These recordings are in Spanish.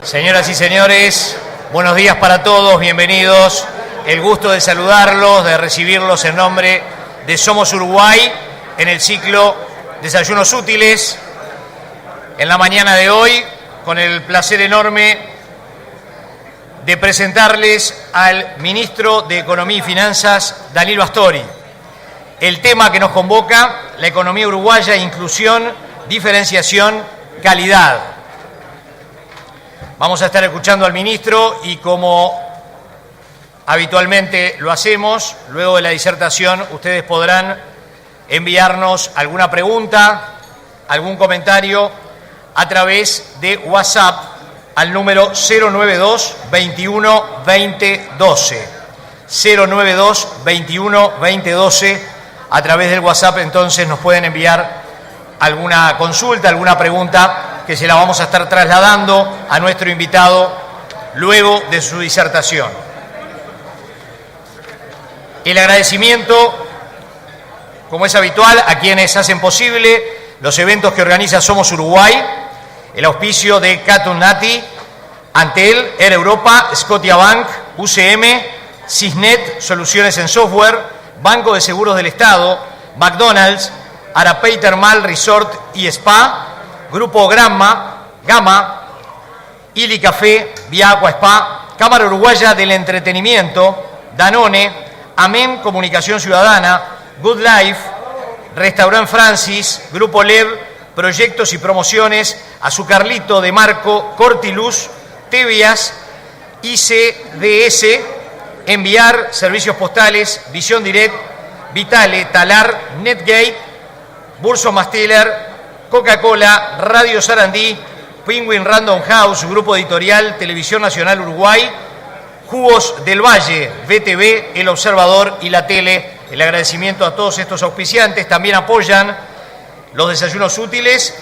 Señoras y señores, buenos días para todos, bienvenidos. El gusto de saludarlos, de recibirlos en nombre de Somos Uruguay en el ciclo Desayunos Útiles. En la mañana de hoy, con el placer enorme de presentarles al ministro de Economía y Finanzas, Danilo Astori. El tema que nos convoca, la economía uruguaya, inclusión, diferenciación, calidad. Vamos a estar escuchando al ministro y, como habitualmente lo hacemos, luego de la disertación ustedes podrán enviarnos alguna pregunta, algún comentario a través de WhatsApp al número 092 21 20 12. 092 21 20 12. A través del WhatsApp entonces nos pueden enviar alguna consulta, alguna pregunta que se la vamos a estar trasladando a nuestro invitado luego de su disertación. El agradecimiento, como es habitual, a quienes hacen posible los eventos que organiza Somos Uruguay, el auspicio de Catun Nati, Antel, Air Europa, Scotiabank, UCM, Cisnet, Soluciones en Software, Banco de Seguros del Estado, McDonald's, Arapey Termal Resort y Spa, Grupo Gama, Ili Café, Vía Aqua Spa, Cámara Uruguaya del Entretenimiento, Danone, Amén Comunicación Ciudadana, Good Life, Restaurant Francis, Grupo Lev, Proyectos y Promociones, Azucarlito de Marco, Cortiluz, Tevias, ICDS, Enviar, Servicios Postales, Visión Direct, Vitale, Talar, Netgate, Burso Masteller, Coca-Cola, Radio Sarandí, Penguin Random House, Grupo Editorial, Televisión Nacional Uruguay, Jugos del Valle, VTV, El Observador y La Tele. El agradecimiento a todos estos auspiciantes. También apoyan los desayunos útiles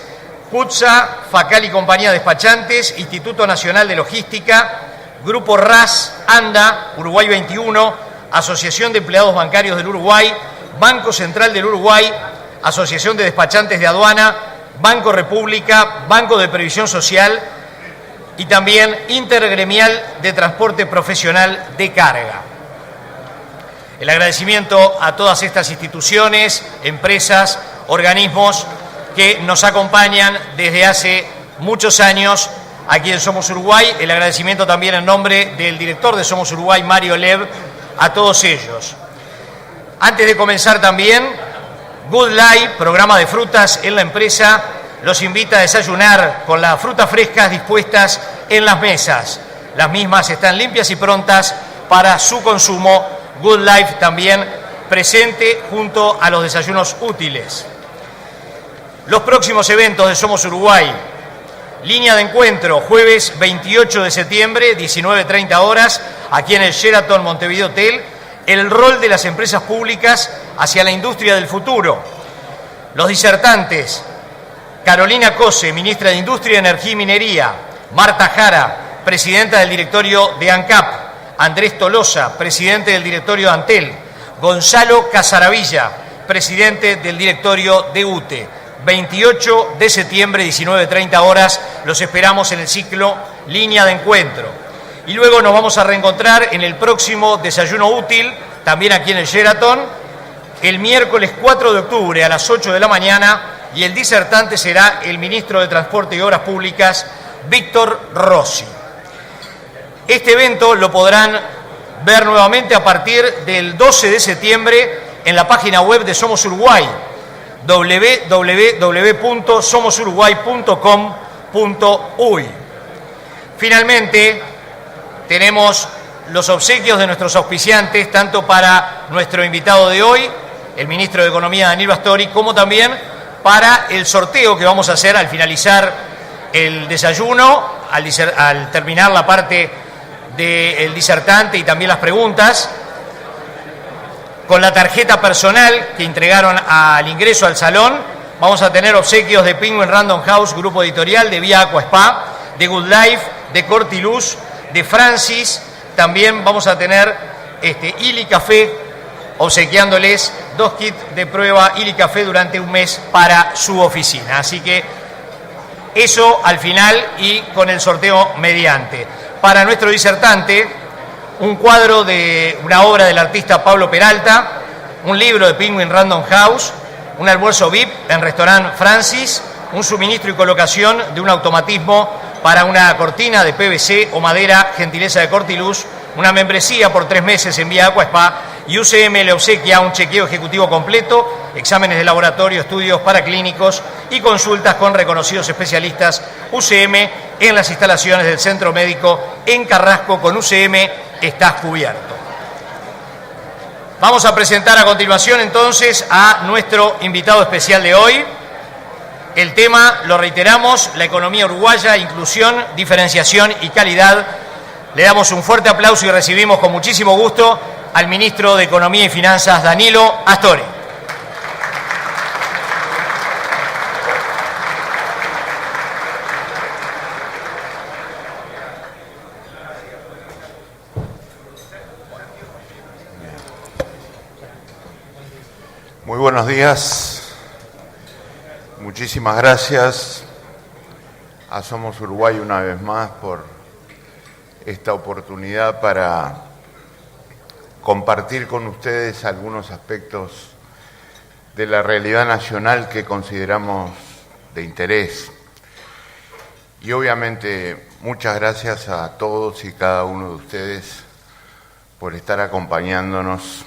Putza, Facal y Compañía Despachantes, Instituto Nacional de Logística, Grupo RAS, ANDA, Uruguay 21, Asociación de Empleados Bancarios del Uruguay, Banco Central del Uruguay, Asociación de Despachantes de Aduana, Banco República, Banco de Previsión Social y también Intergremial de Transporte Profesional de Carga. El agradecimiento a todas estas instituciones, empresas, organismos que nos acompañan desde hace muchos años aquí en Somos Uruguay. El agradecimiento también en nombre del director de Somos Uruguay, Mario Lev, a todos ellos. Antes de comenzar también, Good Life, programa de frutas en la empresa, los invita a desayunar con las frutas frescas dispuestas en las mesas. Las mismas están limpias y prontas para su consumo. Good Life también presente junto a los desayunos útiles. Los próximos eventos de Somos Uruguay. Línea de encuentro, jueves 28 de septiembre, 19:30 horas, aquí en el Sheraton Montevideo Hotel. El rol de las empresas públicas hacia la industria del futuro. Los disertantes: Carolina Cose, ministra de Industria, Energía y Minería; Marta Jara, presidenta del directorio de ANCAP; Andrés Tolosa, presidente del directorio de Antel; Gonzalo Casaravilla, presidente del directorio de UTE. 28 de septiembre, 19:30 horas, los esperamos en el ciclo Línea de Encuentro. Y luego nos vamos a reencontrar en el próximo Desayuno Útil, también aquí en el Sheraton, el miércoles 4 de octubre a las 8 de la mañana, y el disertante será el ministro de Transporte y Obras Públicas, Víctor Rossi. Este evento lo podrán ver nuevamente a partir del 12 de septiembre en la página web de Somos Uruguay, www.somosuruguay.com.uy. Finalmente, tenemos los obsequios de nuestros auspiciantes, tanto para nuestro invitado de hoy, el ministro de Economía, Danilo Astori, como también para el sorteo que vamos a hacer al finalizar el desayuno, al terminar la parte del disertante y también las preguntas. Con la tarjeta personal que entregaron al ingreso al salón, vamos a tener obsequios de Penguin Random House, Grupo Editorial, de Vía Aqua Spa, de Good Life, de Cortiluz, de Francis. También vamos a tener Ili Café, obsequiándoles 2 kits de prueba Ili Café durante un mes para su oficina. Así que Eso al final y con el sorteo mediante. Para nuestro disertante, un cuadro de una obra del artista Pablo Peralta, un libro de Penguin Random House, un almuerzo VIP en Restaurant Francis, un suministro y colocación de un automatismo para una cortina de PVC o madera, gentileza de Cortiluz, una membresía por 3 meses en Vía Aqua Spa, y UCM le obsequia un chequeo ejecutivo completo, exámenes de laboratorio, estudios paraclínicos y consultas con reconocidos especialistas. UCM en las instalaciones del Centro Médico en Carrasco. Con UCM estás cubierto. Vamos a presentar a continuación entonces a nuestro invitado especial de hoy. El tema, lo reiteramos, la economía uruguaya, inclusión, diferenciación y calidad. Le damos un fuerte aplauso y recibimos con muchísimo gusto al ministro de Economía y Finanzas, Danilo Astori. Muy buenos días. Muchísimas gracias a Somos Uruguay una vez más por esta oportunidad para compartir con ustedes algunos aspectos de la realidad nacional que consideramos de interés. Y obviamente muchas gracias a todos y cada uno de ustedes por estar acompañándonos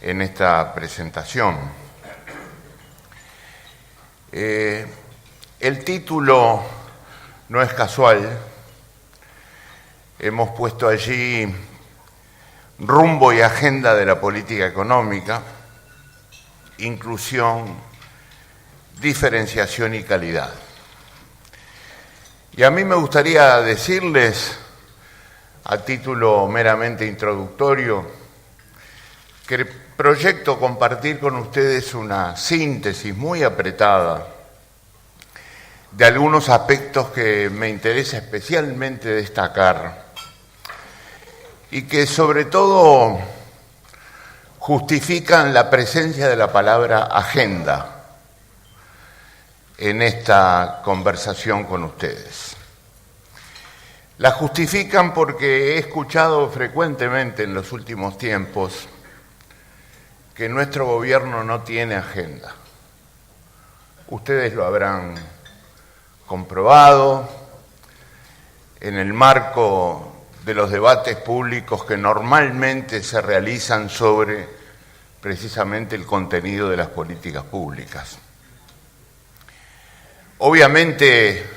en esta presentación. El título no es casual. Hemos puesto allí rumbo y agenda de la política económica, inclusión, diferenciación y calidad. Y a mí me gustaría decirles, a título meramente introductorio, que proyecto compartir con ustedes una síntesis muy apretada de algunos aspectos que me interesa especialmente destacar y que sobre todo justifican la presencia de la palabra agenda en esta conversación con ustedes. La justifican porque he escuchado frecuentemente en los últimos tiempos que nuestro gobierno no tiene agenda. Ustedes lo habrán comprobado en el marco de los debates públicos que normalmente se realizan sobre precisamente el contenido de las políticas públicas. Obviamente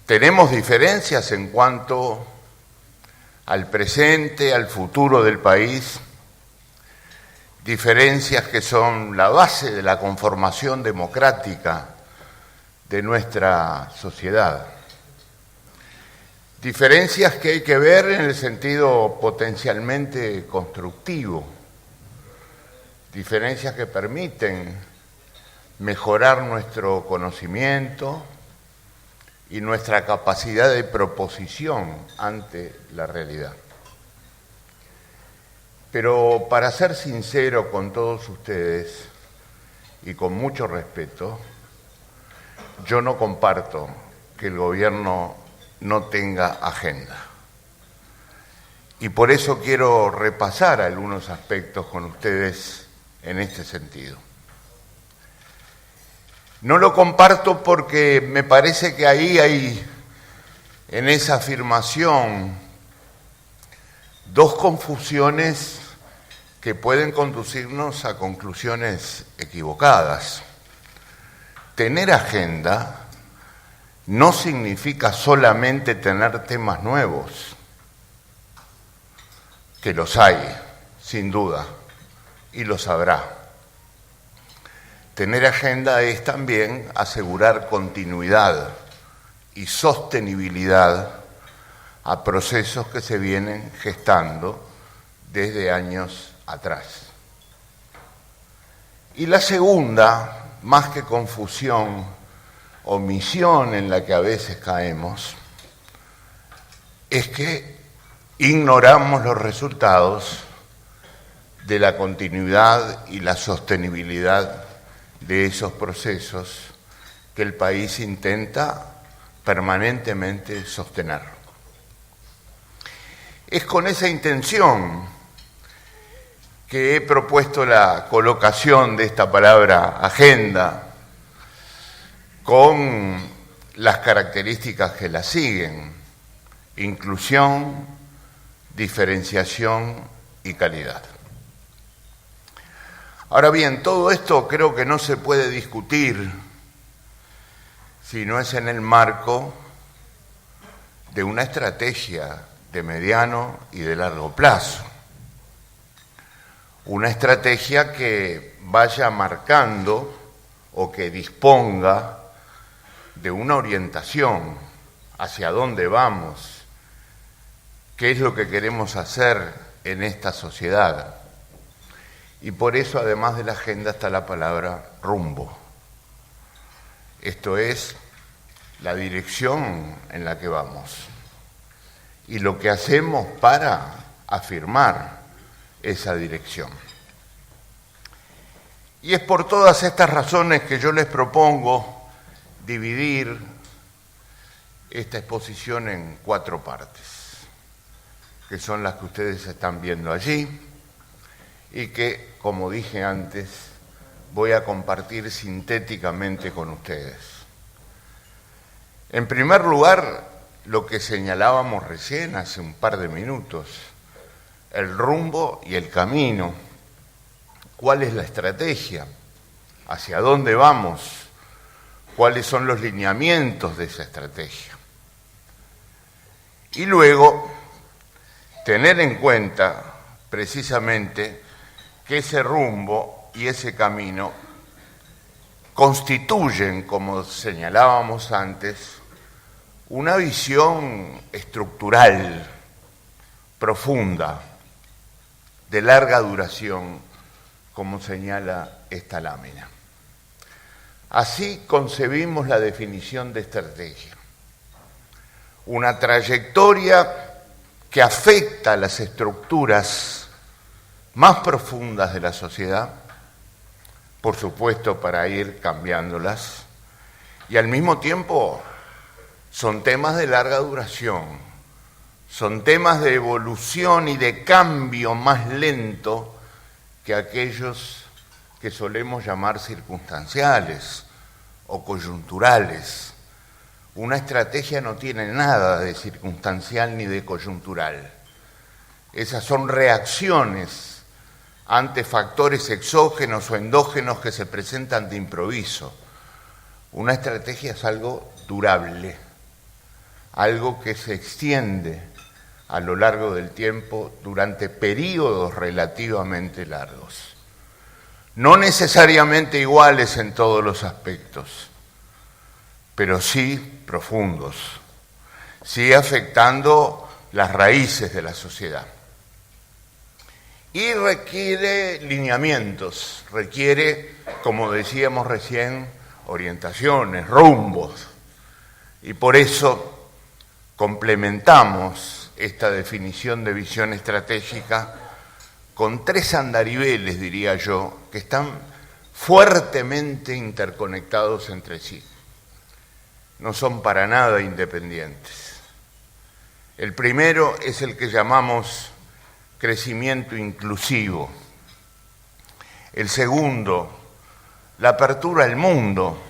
tenemos diferencias en cuanto al presente, al futuro del país, diferencias que son la base de la conformación democrática de nuestra sociedad. Diferencias que hay que ver en el sentido potencialmente constructivo, diferencias que permiten mejorar nuestro conocimiento y nuestra capacidad de proposición ante la realidad. Pero para ser sincero con todos ustedes y con mucho respeto, yo no comparto que el gobierno no tenga agenda. Y por eso quiero repasar algunos aspectos con ustedes en este sentido. No lo comparto porque me parece que ahí hay, en esa afirmación, dos confusiones que pueden conducirnos a conclusiones equivocadas. Tener agenda no significa solamente tener temas nuevos, que los hay, sin duda, y los habrá. Tener agenda es también asegurar continuidad y sostenibilidad a procesos que se vienen gestando desde años atrás. Y la segunda, más que confusión, omisión en la que a veces caemos, es que ignoramos los resultados de la continuidad y la sostenibilidad de esos procesos que el país intenta permanentemente sostener. Es con esa intención que he propuesto la colocación de esta palabra agenda con las características que la siguen: inclusión, diferenciación y calidad. Ahora bien, todo esto creo que no se puede discutir si no es en el marco de una estrategia de mediano y de largo plazo. Una estrategia que vaya marcando o que disponga de una orientación hacia dónde vamos, qué es lo que queremos hacer en esta sociedad. Y por eso, además de la agenda, está la palabra rumbo. Esto es la dirección en la que vamos y lo que hacemos para afirmar esa dirección. Y es por todas estas razones que yo les propongo dividir esta exposición en 4 partes, que son las que ustedes están viendo allí y que, como dije antes, voy a compartir sintéticamente con ustedes. En primer lugar, lo que señalábamos recién hace un par de minutos, el rumbo y el camino. ¿Cuál es la estrategia? ¿Hacia dónde vamos? ¿Cuáles son los lineamientos de esa estrategia? Y luego, tener en cuenta precisamente que ese rumbo y ese camino constituyen, como señalábamos antes, una visión estructural, profunda, de larga duración, como señala esta lámina. Así concebimos la definición de estrategia. Una trayectoria que afecta las estructuras más profundas de la sociedad, por supuesto para ir cambiándolas, y al mismo tiempo son temas de larga duración, son temas de evolución y de cambio más lento que aquellos que solemos llamar circunstanciales o coyunturales. Una estrategia no tiene nada de circunstancial ni de coyuntural. Esas son reacciones ante factores exógenos o endógenos que se presentan de improviso. Una estrategia es algo durable, algo que se extiende a lo largo del tiempo durante periodos relativamente largos. No necesariamente iguales en todos los aspectos, pero sí profundos, sí afectando las raíces de la sociedad. Y requiere lineamientos, requiere, como decíamos recién, orientaciones, rumbos. Y por eso complementamos esta definición de visión estratégica con 3 andariveles, diría yo, que están fuertemente interconectados entre sí. No son para nada independientes. El primero es el que llamamos crecimiento inclusivo. El segundo, la apertura al mundo,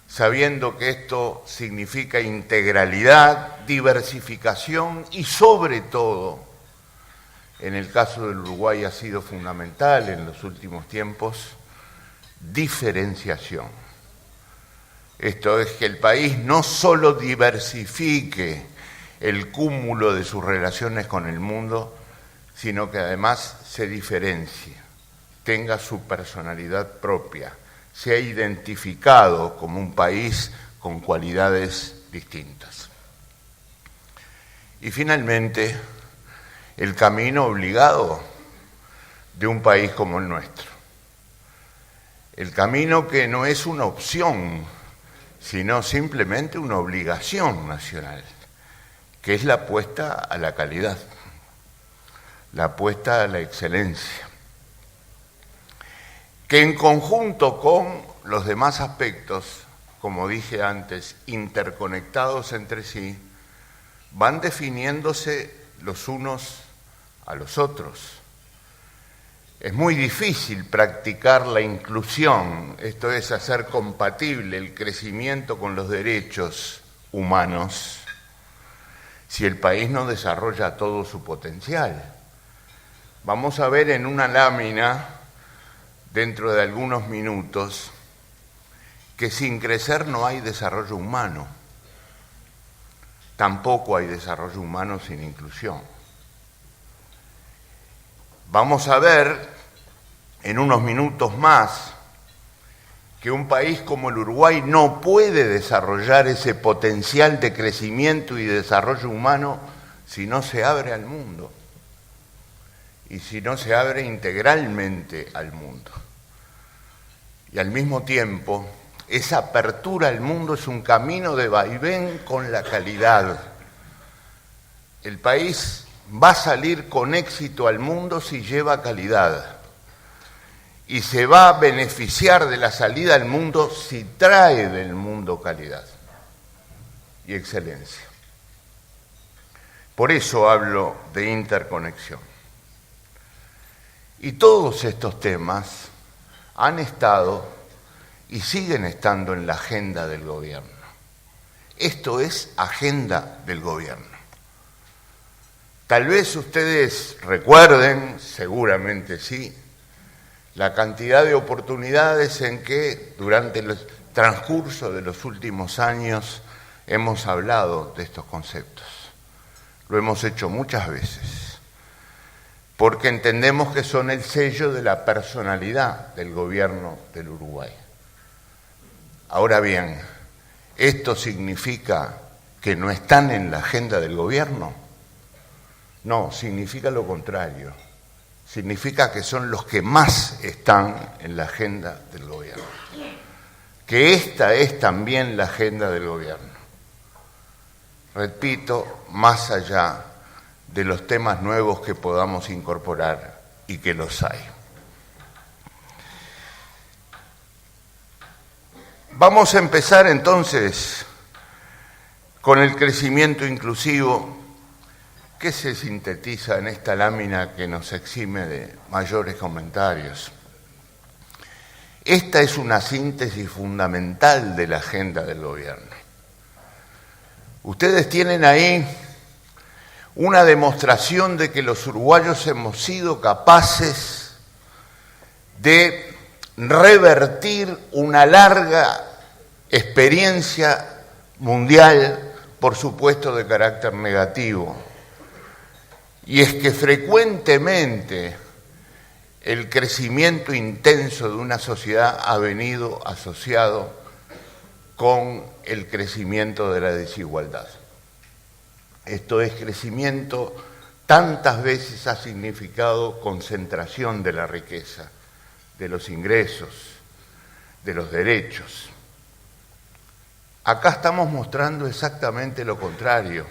sabiendo que esto significa integralidad, diversificación y sobre todo, en el caso del Uruguay ha sido fundamental en los últimos tiempos, diferenciación. Esto es que el país no solo diversifique el cúmulo de sus relaciones con el mundo, sino que además se diferencie, tenga su personalidad propia, sea identificado como un país con cualidades distintas. Y finalmente, el camino obligado de un país como el nuestro. El camino que no es una opción, sino simplemente una obligación nacional, que es la apuesta a la calidad, la apuesta a la excelencia, que en conjunto con los demás aspectos como dije antes, interconectados entre sí, van definiéndose los unos a los otros. Es muy difícil practicar la inclusión, esto es, hacer compatible el crecimiento con los derechos humanos, si el país no desarrolla todo su potencial. Vamos a ver en una lámina, dentro de algunos minutos, que sin crecer no hay desarrollo humano. Tampoco hay desarrollo humano sin inclusión. Vamos a ver en unos minutos más que un país como el Uruguay no puede desarrollar ese potencial de crecimiento y desarrollo humano si no se abre al mundo y si no se abre integralmente al mundo. Y al mismo tiempo, esa apertura al mundo es un camino de vaivén con la calidad. El país va a salir con éxito al mundo si lleva calidad. Y se va a beneficiar de la salida al mundo si trae del mundo calidad y excelencia. Por eso hablo de interconexión. Y todos estos temas han estado y siguen estando en la agenda del gobierno. Esto es agenda del gobierno. Tal vez ustedes recuerden, seguramente sí, la cantidad de oportunidades en que durante el transcurso de los últimos años hemos hablado de estos conceptos. Lo hemos hecho muchas veces, porque entendemos que son el sello de la personalidad del gobierno del Uruguay. Ahora bien, ¿esto significa que no están en la agenda del gobierno? No, significa lo contrario. Significa que son los que más están en la agenda del gobierno. Que esta es también la agenda del gobierno. Repito, más allá de los temas nuevos que podamos incorporar y que los hay. Vamos a empezar entonces con el crecimiento inclusivo, que se sintetiza en esta lámina que nos exime de mayores comentarios. Esta es una síntesis fundamental de la agenda del gobierno. Ustedes tienen ahí una demostración de que los uruguayos hemos sido capaces de revertir una larga experiencia mundial, por supuesto de carácter negativo. Y es que frecuentemente el crecimiento intenso de una sociedad ha venido asociado con el crecimiento de la desigualdad. Esto es, crecimiento tantas veces ha significado concentración de la riqueza, de los ingresos, de los derechos. Acá estamos mostrando exactamente lo contrario.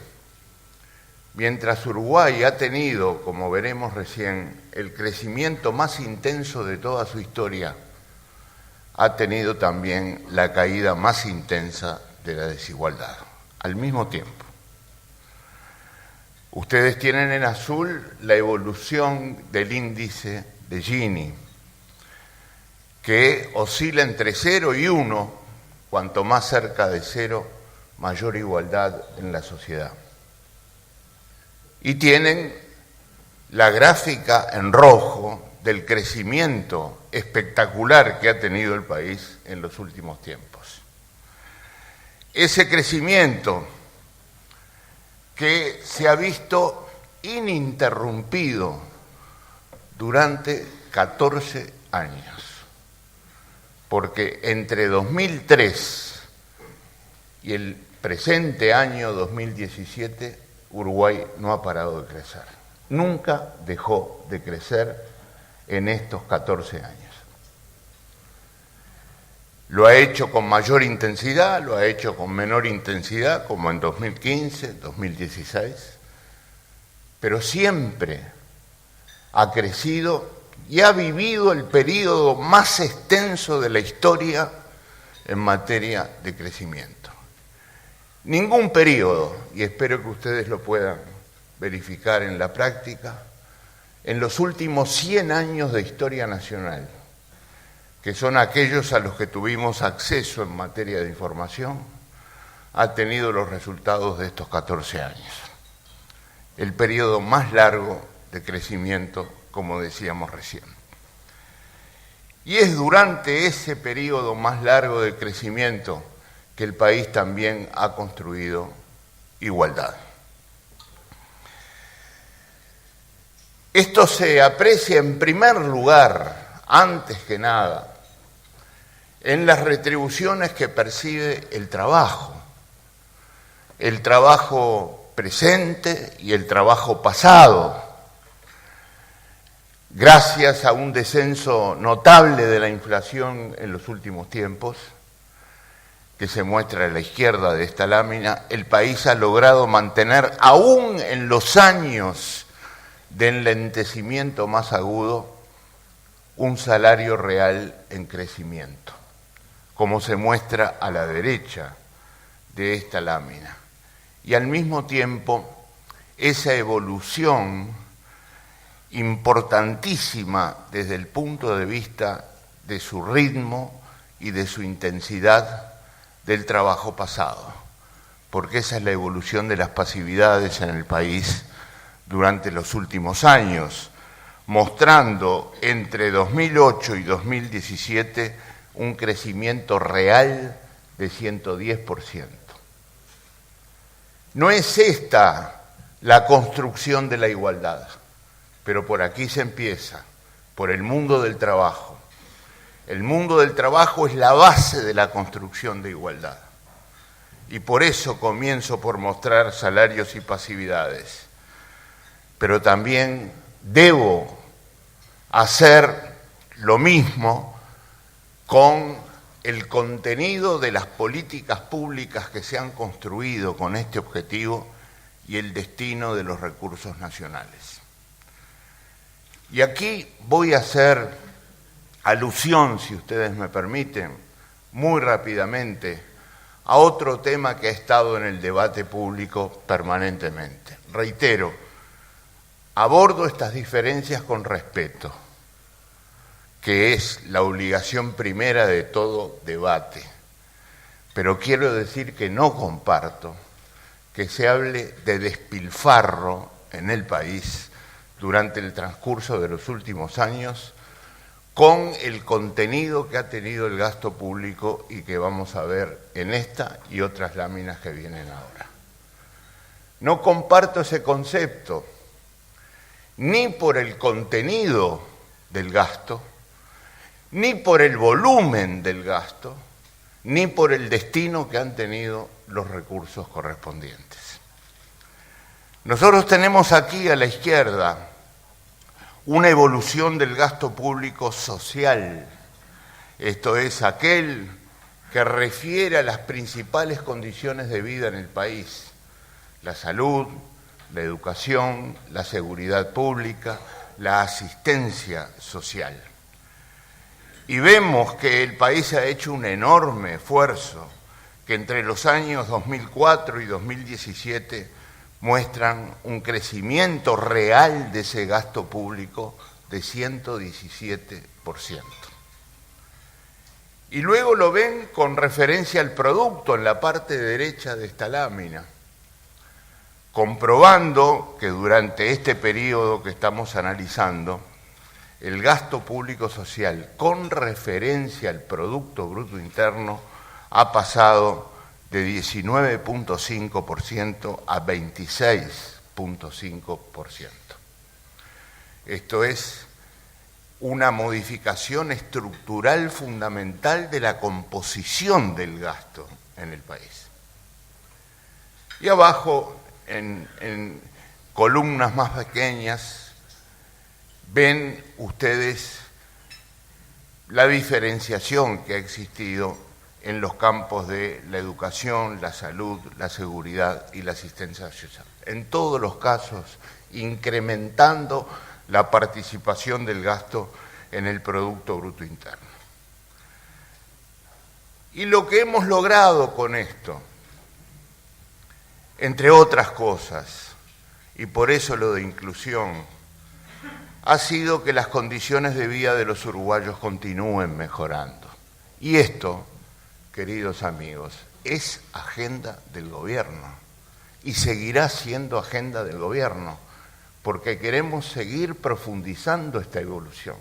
Mientras Uruguay ha tenido, como veremos recién, el crecimiento más intenso de toda su historia, ha tenido también la caída más intensa de la desigualdad, al mismo tiempo. Ustedes tienen en azul la evolución del índice de Gini, que oscila entre 0 y 1, cuanto más cerca de 0, mayor igualdad en la sociedad. Y tienen la gráfica en rojo del crecimiento espectacular que ha tenido el país en los últimos tiempos. Ese crecimiento que se ha visto ininterrumpido durante 14 años, porque entre 2003 y el presente año 2017, Uruguay no ha parado de crecer. Nunca dejó de crecer en estos 14 años. Lo ha hecho con mayor intensidad, lo ha hecho con menor intensidad, como en 2015, 2016, pero siempre ha crecido y ha vivido el periodo más extenso de la historia en materia de crecimiento. Ningún periodo, y espero que ustedes lo puedan verificar en la práctica, en los últimos 100 años de historia nacional, que son aquellos a los que tuvimos acceso en materia de información, ha tenido los resultados de estos 14 años. El periodo más largo de crecimiento, como decíamos recién. Y es durante ese periodo más largo de crecimiento que el país también ha construido igualdad. Esto se aprecia en primer lugar, antes que nada, en las retribuciones que percibe el trabajo presente y el trabajo pasado, gracias a un descenso notable de la inflación en los últimos tiempos, que se muestra a la izquierda de esta lámina, el país ha logrado mantener, aún en los años de enlentecimiento más agudo, un salario real en crecimiento, como se muestra a la derecha de esta lámina. Y al mismo tiempo, esa evolución importantísima desde el punto de vista de su ritmo y de su intensidad del trabajo pasado, porque esa es la evolución de las pasividades en el país durante los últimos años, mostrando entre 2008 y 2017 un crecimiento real de 110%. No es esta la construcción de la igualdad, pero por aquí se empieza, por el mundo del trabajo. El mundo del trabajo es la base de la construcción de igualdad. Y por eso comienzo por mostrar salarios y pasividades. Pero también debo hacer lo mismo con el contenido de las políticas públicas que se han construido con este objetivo y el destino de los recursos nacionales. Y aquí voy a hacer alusión, si ustedes me permiten, muy rápidamente, a otro tema que ha estado en el debate público permanentemente. Reitero, abordo estas diferencias con respeto, que es la obligación primera de todo debate. Pero quiero decir que no comparto que se hable de despilfarro en el país durante el transcurso de los últimos años con el contenido que ha tenido el gasto público y que vamos a ver en esta y otras láminas que vienen ahora. No comparto ese concepto, ni por el contenido del gasto, ni por el volumen del gasto, ni por el destino que han tenido los recursos correspondientes. Nosotros tenemos aquí a la izquierda una evolución del gasto público social, esto es, aquel que refiere a las principales condiciones de vida en el país, la salud, la educación, la seguridad pública, la asistencia social. Y vemos que el país ha hecho un enorme esfuerzo, que entre los años 2004 y 2017 muestran un crecimiento real de ese gasto público de 117%. Y luego lo ven con referencia al producto en la parte derecha de esta lámina, comprobando que durante este periodo que estamos analizando, el gasto público social con referencia al Producto Bruto Interno ha pasado de 19.5% a 26.5%. Esto es una modificación estructural fundamental de la composición del gasto en el país. Y abajo, en columnas más pequeñas, ven ustedes la diferenciación que ha existido en los campos de la educación, la salud, la seguridad y la asistencia social. En todos los casos, incrementando la participación del gasto en el Producto Bruto Interno. Y lo que hemos logrado con esto, entre otras cosas, y por eso lo de inclusión, ha sido que las condiciones de vida de los uruguayos continúen mejorando. Y esto, queridos amigos, es agenda del gobierno y seguirá siendo agenda del gobierno, porque queremos seguir profundizando esta evolución.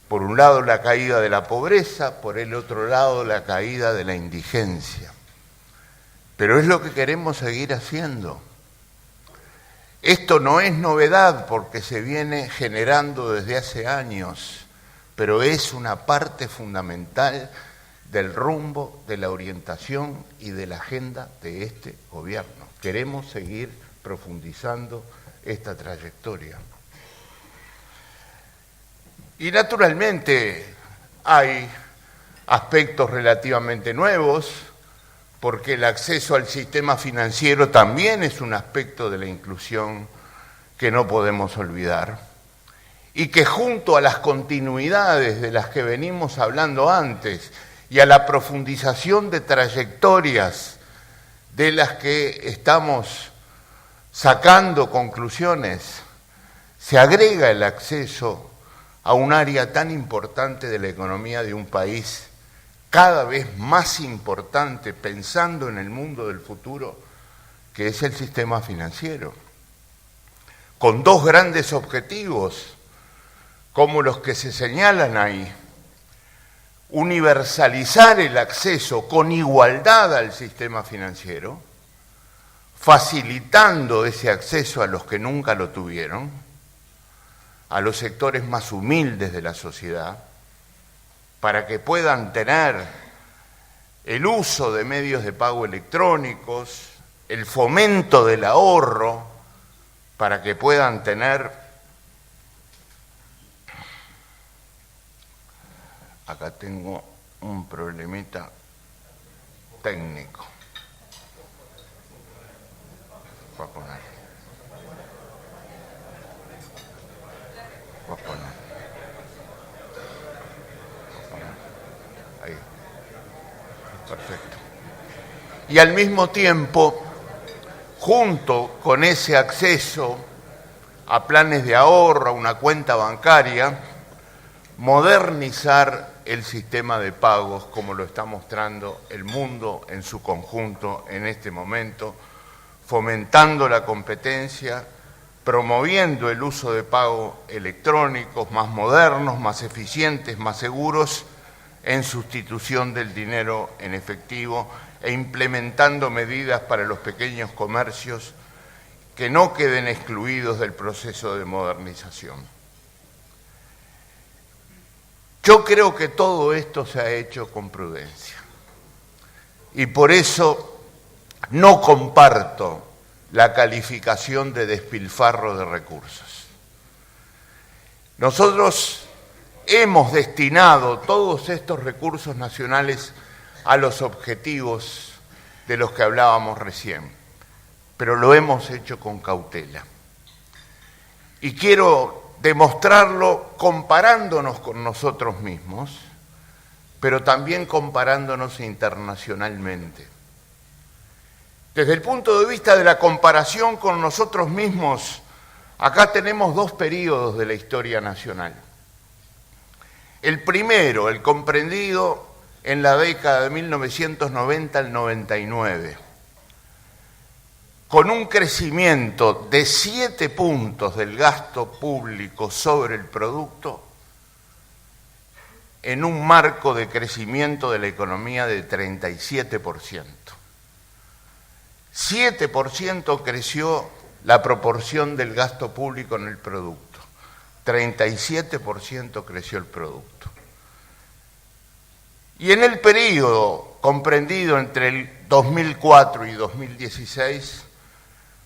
Por un lado la caída de la pobreza, por el otro lado la caída de la indigencia. Pero es lo que queremos seguir haciendo. Esto no es novedad porque se viene generando desde hace años, pero es una parte fundamental del rumbo, de la orientación y de la agenda de este gobierno. Queremos seguir profundizando esta trayectoria. Y naturalmente hay aspectos relativamente nuevos, porque el acceso al sistema financiero también es un aspecto de la inclusión que no podemos olvidar, y que junto a las continuidades de las que venimos hablando antes y a la profundización de trayectorias de las que estamos sacando conclusiones, se agrega el acceso a un área tan importante de la economía de un país, cada vez más importante pensando en el mundo del futuro, que es el sistema financiero, con dos grandes objetivos, como los que se señalan ahí: universalizar el acceso con igualdad al sistema financiero, facilitando ese acceso a los que nunca lo tuvieron, a los sectores más humildes de la sociedad, para que puedan tener el uso de medios de pago electrónicos, el fomento del ahorro, para que puedan tener... Acá tengo un problemita técnico. Voy a poner. Ahí. Perfecto. Y al mismo tiempo, junto con ese acceso a planes de ahorro, a una cuenta bancaria, modernizar el sistema de pagos como lo está mostrando el mundo en su conjunto en este momento, fomentando la competencia, promoviendo el uso de pagos electrónicos más modernos, más eficientes, más seguros, en sustitución del dinero en efectivo, e implementando medidas para los pequeños comercios que no queden excluidos del proceso de modernización. Yo creo que todo esto se ha hecho con prudencia y por eso no comparto la calificación de despilfarro de recursos. Nosotros hemos destinado todos estos recursos nacionales a los objetivos de los que hablábamos recién, pero lo hemos hecho con cautela. Y quiero demostrarlo comparándonos con nosotros mismos, pero también comparándonos internacionalmente. Desde el punto de vista de la comparación con nosotros mismos, acá tenemos dos períodos de la historia nacional. El primero, el comprendido en la década de 1990 al 99, con un crecimiento de 7 puntos del gasto público sobre el producto, en un marco de crecimiento de la economía de 37%. 7% creció la proporción del gasto público en el producto, 37% creció el producto. Y en el periodo comprendido entre el 2004 y 2016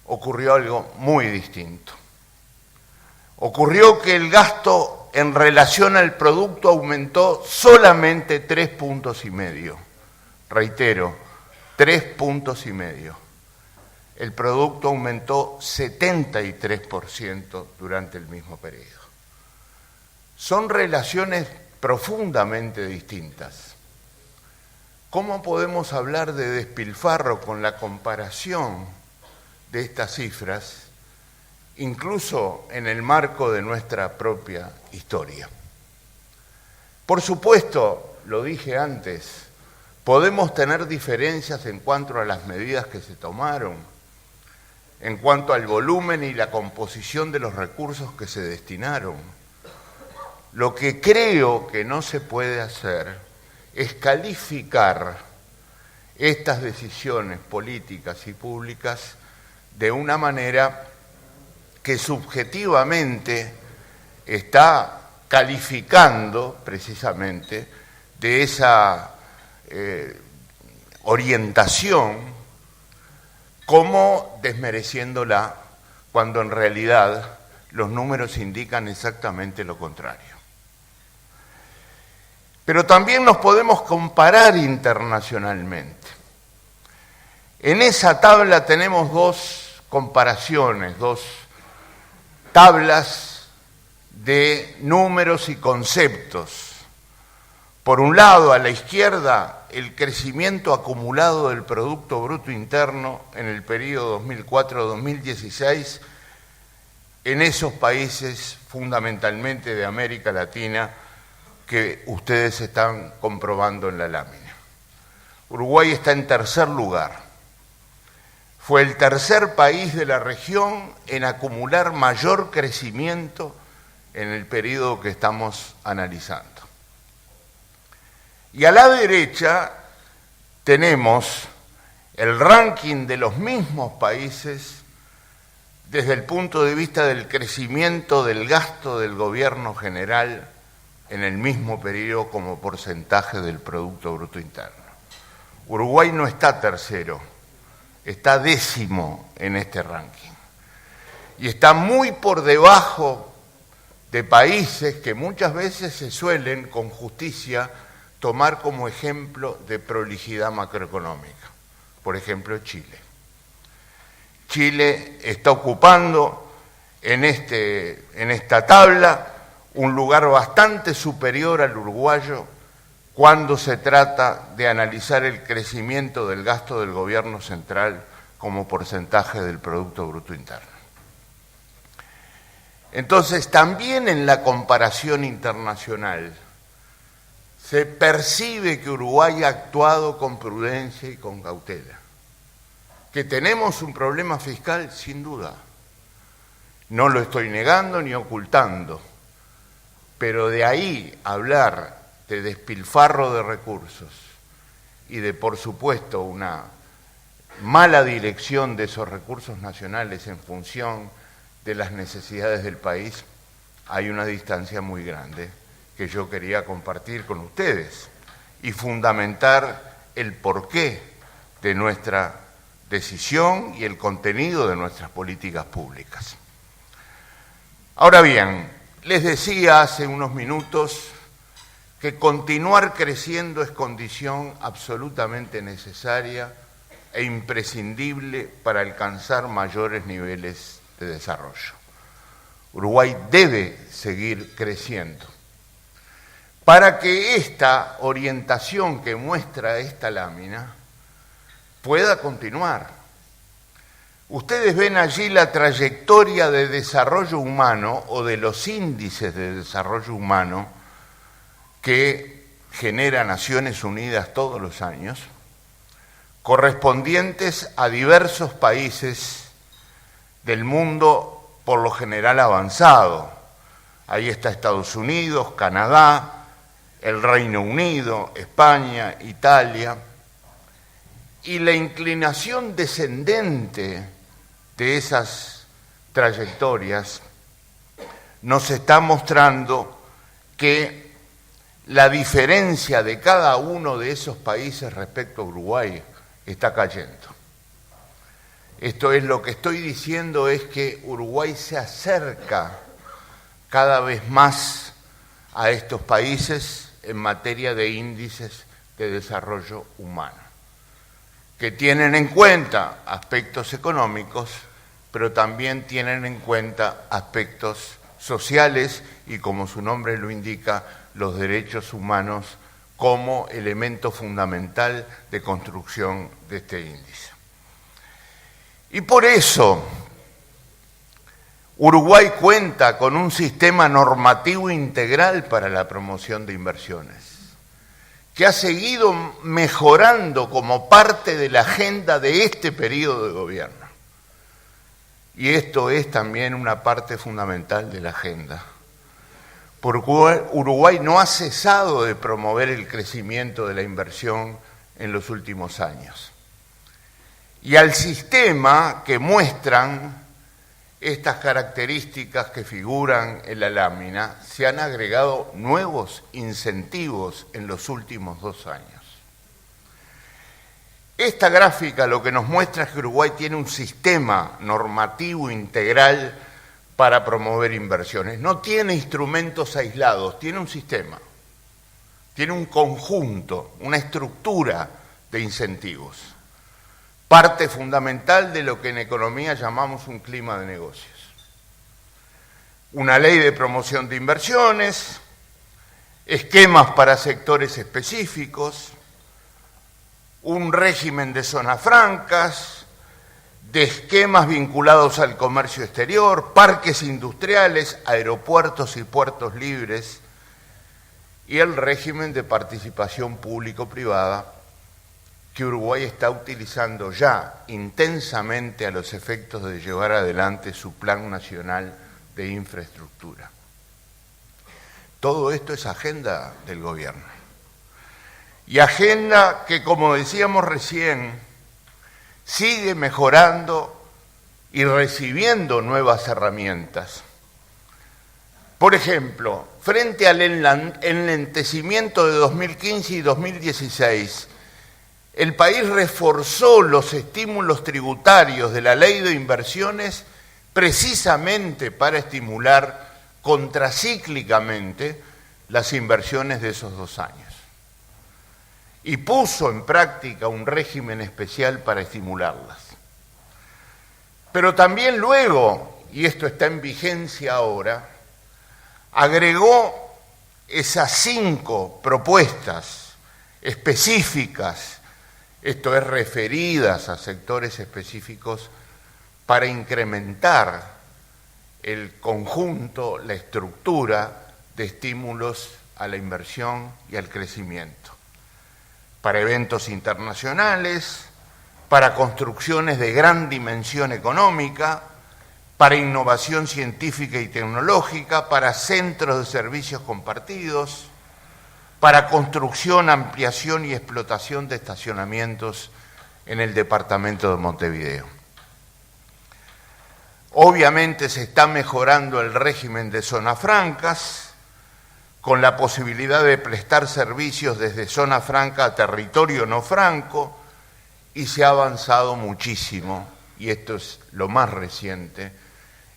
ocurrió algo muy distinto. Ocurrió que el gasto en relación al producto aumentó solamente 3,5 puntos. Reitero, 3,5 puntos. El producto aumentó 73% durante el mismo periodo. Son relaciones profundamente distintas. ¿cómo podemos hablar de despilfarro con la comparación de estas cifras, incluso en el marco de nuestra propia historia? Por supuesto, lo dije antes, podemos tener diferencias en cuanto a las medidas que se tomaron, en cuanto al volumen y la composición de los recursos que se destinaron. Lo que creo que no se puede hacer es calificar estas decisiones políticas y públicas de una manera que subjetivamente está calificando precisamente de esa orientación como desmereciéndola, cuando en realidad los números indican exactamente lo contrario. Pero también nos podemos comparar internacionalmente. En esa tabla tenemos dos comparaciones, dos tablas de números y conceptos. Por un lado, a la izquierda, el crecimiento acumulado del Producto Bruto Interno en el periodo 2004-2016 en esos países, fundamentalmente de América Latina, que ustedes están comprobando en la lámina. Uruguay está en tercer lugar. Fue el tercer país de la región en acumular mayor crecimiento en el periodo que estamos analizando. Y a la derecha tenemos el ranking de los mismos países desde el punto de vista del crecimiento del gasto del gobierno general en el mismo periodo como porcentaje del Producto Bruto Interno. Uruguay no está tercero, está décimo en este ranking. Y está muy por debajo de países que muchas veces se suelen, con justicia, tomar como ejemplo de prolijidad macroeconómica. Por ejemplo, Chile. Chile está ocupando en esta tabla un lugar bastante superior al uruguayo cuando se trata de analizar el crecimiento del gasto del gobierno central como porcentaje del Producto Bruto Interno. Entonces, también en la comparación internacional se percibe que Uruguay ha actuado con prudencia y con cautela. ¿Que tenemos un problema fiscal? Sin duda. No lo estoy negando ni ocultando. Pero de ahí hablar de despilfarro de recursos y de, por supuesto, una mala dirección de esos recursos nacionales en función de las necesidades del país, hay una distancia muy grande que yo quería compartir con ustedes y fundamentar el porqué de nuestra decisión y el contenido de nuestras políticas públicas. Ahora bien, les decía hace unos minutos que continuar creciendo es condición absolutamente necesaria e imprescindible para alcanzar mayores niveles de desarrollo. Uruguay debe seguir creciendo. Para que esta orientación que muestra esta lámina pueda continuar. Ustedes ven allí la trayectoria de desarrollo humano o de los índices de desarrollo humano que genera Naciones Unidas todos los años, correspondientes a diversos países del mundo por lo general avanzado. Ahí está Estados Unidos, Canadá, el Reino Unido, España, Italia, y la inclinación descendente de esas trayectorias nos está mostrando que la diferencia de cada uno de esos países respecto a Uruguay está cayendo. Esto es, lo que estoy diciendo es que Uruguay se acerca cada vez más a estos países en materia de índices de desarrollo humano, que tienen en cuenta aspectos económicos, pero también tienen en cuenta aspectos sociales y, como su nombre lo indica, los derechos humanos como elemento fundamental de construcción de este índice. Y por eso Uruguay cuenta con un sistema normativo integral para la promoción de inversiones, que ha seguido mejorando como parte de la agenda de este periodo de gobierno. Y esto es también una parte fundamental de la agenda, porque Uruguay no ha cesado de promover el crecimiento de la inversión en los últimos años. Y al sistema que muestran estas características que figuran en la lámina, se han agregado nuevos incentivos en los últimos 2 años. Esta gráfica lo que nos muestra es que Uruguay tiene un sistema normativo integral para promover inversiones. No tiene instrumentos aislados, tiene un sistema, tiene un conjunto, una estructura de incentivos. Parte fundamental de lo que en economía llamamos un clima de negocios. Una ley de promoción de inversiones, esquemas para sectores específicos, un régimen de zonas francas, de esquemas vinculados al comercio exterior, parques industriales, aeropuertos y puertos libres, y el régimen de participación público-privada que Uruguay está utilizando ya intensamente a los efectos de llevar adelante su Plan Nacional de Infraestructura. Todo esto es agenda del gobierno. Y agenda que, como decíamos recién, sigue mejorando y recibiendo nuevas herramientas. Por ejemplo, frente al enlentecimiento de 2015 y 2016, el país reforzó los estímulos tributarios de la Ley de Inversiones precisamente para estimular contracíclicamente las inversiones de esos 2 años. Y puso en práctica un régimen especial para estimularlas. Pero también luego, y esto está en vigencia ahora, agregó esas 5 propuestas específicas, esto es, referidas a sectores específicos, para incrementar el conjunto, la estructura de estímulos a la inversión y al crecimiento, para eventos internacionales, para construcciones de gran dimensión económica, para innovación científica y tecnológica, para centros de servicios compartidos, para construcción, ampliación y explotación de estacionamientos en el departamento de Montevideo. Obviamente se está mejorando el régimen de zonas francas, con la posibilidad de prestar servicios desde zona franca a territorio no franco, y se ha avanzado muchísimo, y esto es lo más reciente,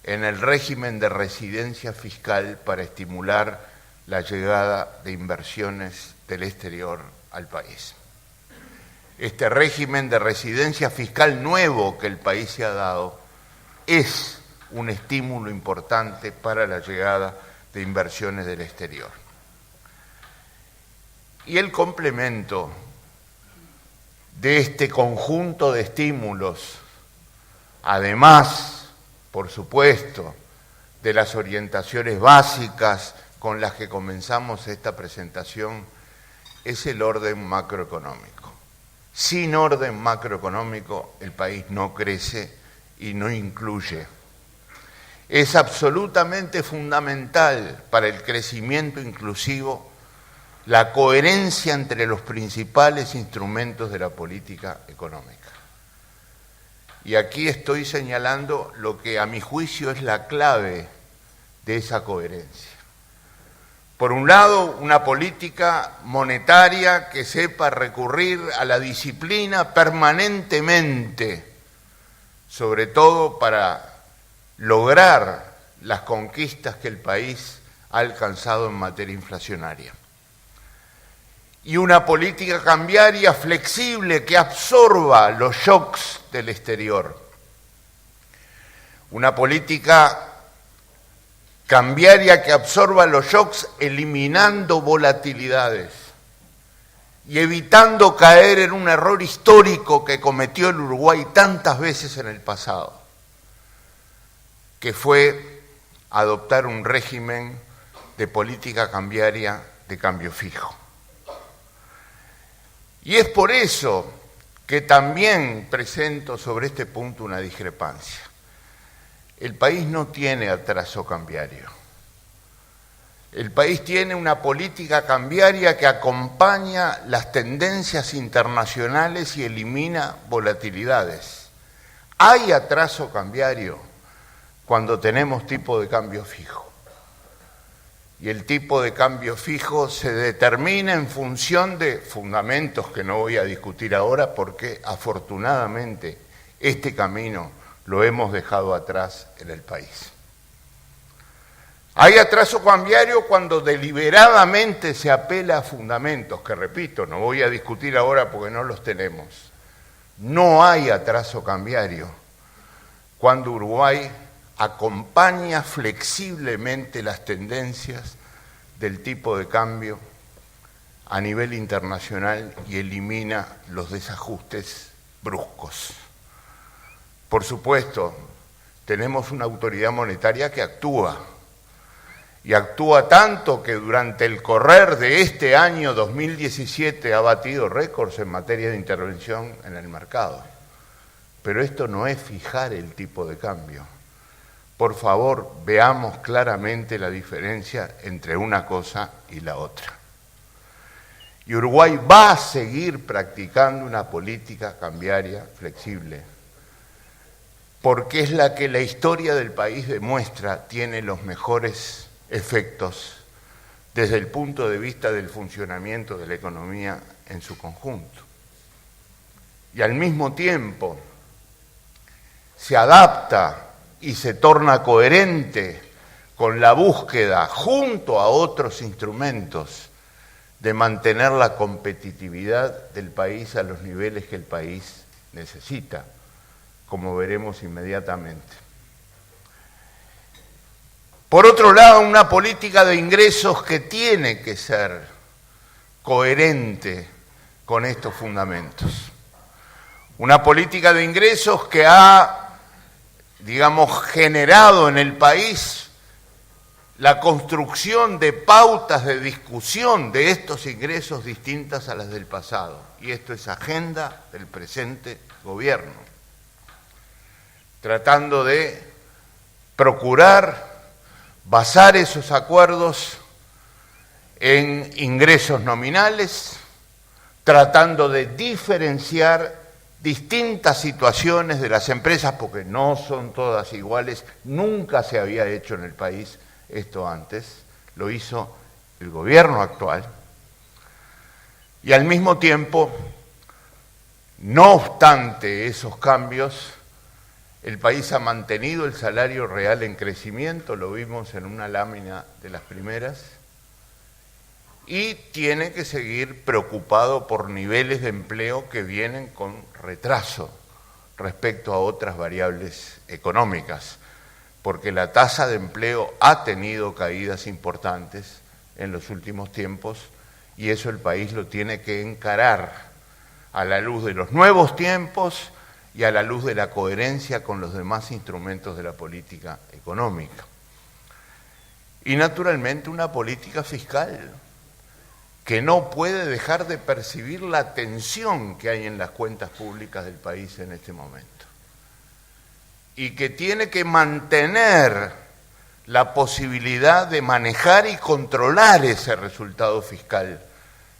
en el régimen de residencia fiscal para estimular la llegada de inversiones del exterior al país. Este régimen de residencia fiscal nuevo que el país se ha dado es un estímulo importante para la llegada de inversiones del exterior. Y el complemento de este conjunto de estímulos, además, por supuesto, de las orientaciones básicas con las que comenzamos esta presentación, es el orden macroeconómico. Sin orden macroeconómico el país no crece y no incluye. Es absolutamente fundamental para el crecimiento inclusivo la coherencia entre los principales instrumentos de la política económica. Y aquí estoy señalando lo que a mi juicio es la clave de esa coherencia. Por un lado, una política monetaria que sepa recurrir a la disciplina permanentemente, sobre todo para lograr las conquistas que el país ha alcanzado en materia inflacionaria. Y una política cambiaria flexible que absorba los shocks del exterior. Una política cambiaria que absorba los shocks eliminando volatilidades y evitando caer en un error histórico que cometió el Uruguay tantas veces en el pasado, que fue adoptar un régimen de política cambiaria de cambio fijo. Y es por eso que también presento sobre este punto una discrepancia. El país no tiene atraso cambiario. El país tiene una política cambiaria que acompaña las tendencias internacionales y elimina volatilidades. Hay atraso cambiario cuando tenemos tipo de cambio fijo. Y el tipo de cambio fijo se determina en función de fundamentos que no voy a discutir ahora porque afortunadamente este camino lo hemos dejado atrás en el país. Hay atraso cambiario cuando deliberadamente se apela a fundamentos, que repito, no voy a discutir ahora porque no los tenemos. No hay atraso cambiario cuando Uruguay acompaña flexiblemente las tendencias del tipo de cambio a nivel internacional y elimina los desajustes bruscos. Por supuesto, tenemos una autoridad monetaria que actúa, y actúa tanto que durante el correr de este año 2017 ha batido récords en materia de intervención en el mercado. Pero esto no es fijar el tipo de cambio. Por favor, veamos claramente la diferencia entre una cosa y la otra. Y Uruguay va a seguir practicando una política cambiaria flexible, porque es la que la historia del país demuestra tiene los mejores efectos desde el punto de vista del funcionamiento de la economía en su conjunto. Y al mismo tiempo se adapta y se torna coherente con la búsqueda, junto a otros instrumentos, de mantener la competitividad del país a los niveles que el país necesita, como veremos inmediatamente. Por otro lado, una política de ingresos que tiene que ser coherente con estos fundamentos. Una política de ingresos que ha, generado en el país la construcción de pautas de discusión de estos ingresos distintas a las del pasado. Y esto es agenda del presente gobierno, tratando de procurar basar esos acuerdos en ingresos nominales, tratando de diferenciar distintas situaciones de las empresas, porque no son todas iguales, nunca se había hecho en el país esto antes, lo hizo el gobierno actual, y al mismo tiempo, no obstante esos cambios, el país ha mantenido el salario real en crecimiento, lo vimos en una lámina de las primeras, y tiene que seguir preocupado por niveles de empleo que vienen con retraso respecto a otras variables económicas, porque la tasa de empleo ha tenido caídas importantes en los últimos tiempos y eso el país lo tiene que encarar a la luz de los nuevos tiempos y a la luz de la coherencia con los demás instrumentos de la política económica. Y naturalmente una política fiscal que no puede dejar de percibir la tensión que hay en las cuentas públicas del país en este momento. Y que tiene que mantener la posibilidad de manejar y controlar ese resultado fiscal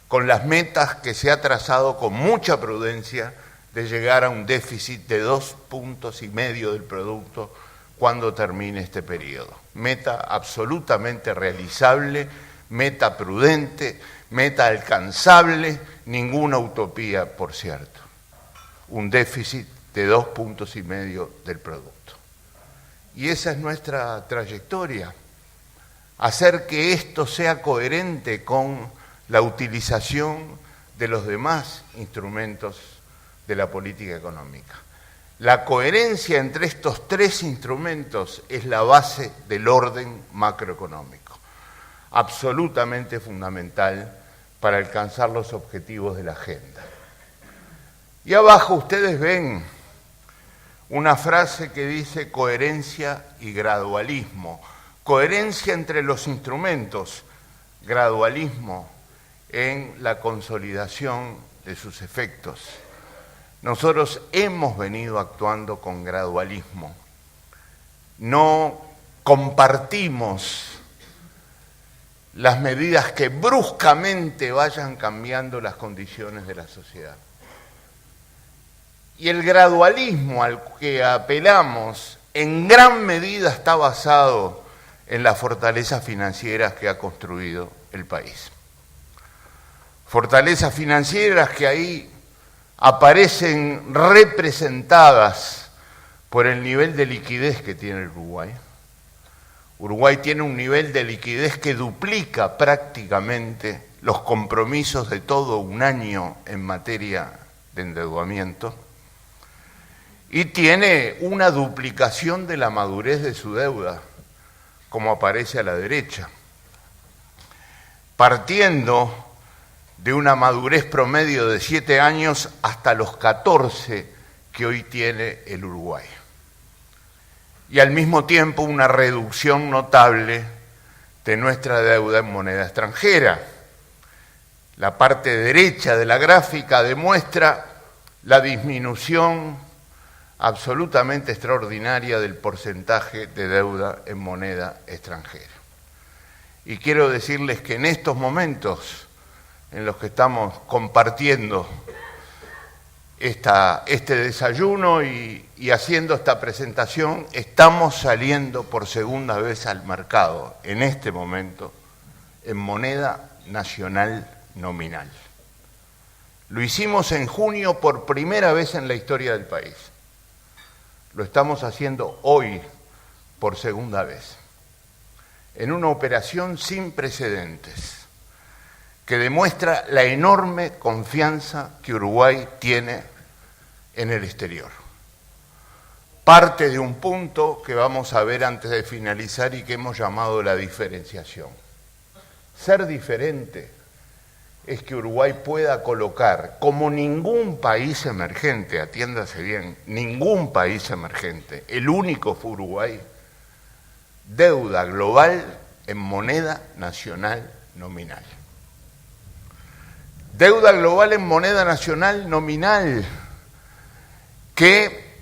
con las metas que se ha trazado con mucha prudencia de llegar a un déficit de 2,5 puntos del producto cuando termine este periodo. Meta absolutamente realizable, meta prudente, meta alcanzable, ninguna utopía, por cierto. Un déficit de 2,5 puntos del producto. Y esa es nuestra trayectoria, hacer que esto sea coherente con la utilización de los demás instrumentos de la política económica. La coherencia entre estos tres instrumentos es la base del orden macroeconómico, absolutamente fundamental para alcanzar los objetivos de la agenda. Y abajo ustedes ven una frase que dice coherencia y gradualismo. Coherencia entre los instrumentos, gradualismo en la consolidación de sus efectos. Nosotros hemos venido actuando con gradualismo. No compartimos las medidas que bruscamente vayan cambiando las condiciones de la sociedad. Y el gradualismo al que apelamos en gran medida está basado en las fortalezas financieras que ha construido el país. Fortalezas financieras que ahí aparecen representadas por el nivel de liquidez que tiene el Uruguay. Uruguay tiene un nivel de liquidez que duplica prácticamente los compromisos de todo un año en materia de endeudamiento y tiene una duplicación de la madurez de su deuda, como aparece a la derecha, partiendo de una madurez promedio de 7 años hasta los 14 que hoy tiene el Uruguay. Y al mismo tiempo una reducción notable de nuestra deuda en moneda extranjera. La parte derecha de la gráfica demuestra la disminución absolutamente extraordinaria del porcentaje de deuda en moneda extranjera. Y quiero decirles que en estos momentos en los que estamos compartiendo este desayuno y haciendo esta presentación, estamos saliendo por segunda vez al mercado, en este momento, en moneda nacional nominal. Lo hicimos en junio por primera vez en la historia del país. Lo estamos haciendo hoy por segunda vez, en una operación sin precedentes, que demuestra la enorme confianza que Uruguay tiene en el exterior. Parte de un punto que vamos a ver antes de finalizar y que hemos llamado la diferenciación. Ser diferente es que Uruguay pueda colocar, como ningún país emergente, atiéndase bien, ningún país emergente, el único fue Uruguay, deuda global en moneda nacional nominal. Deuda global en moneda nacional nominal, que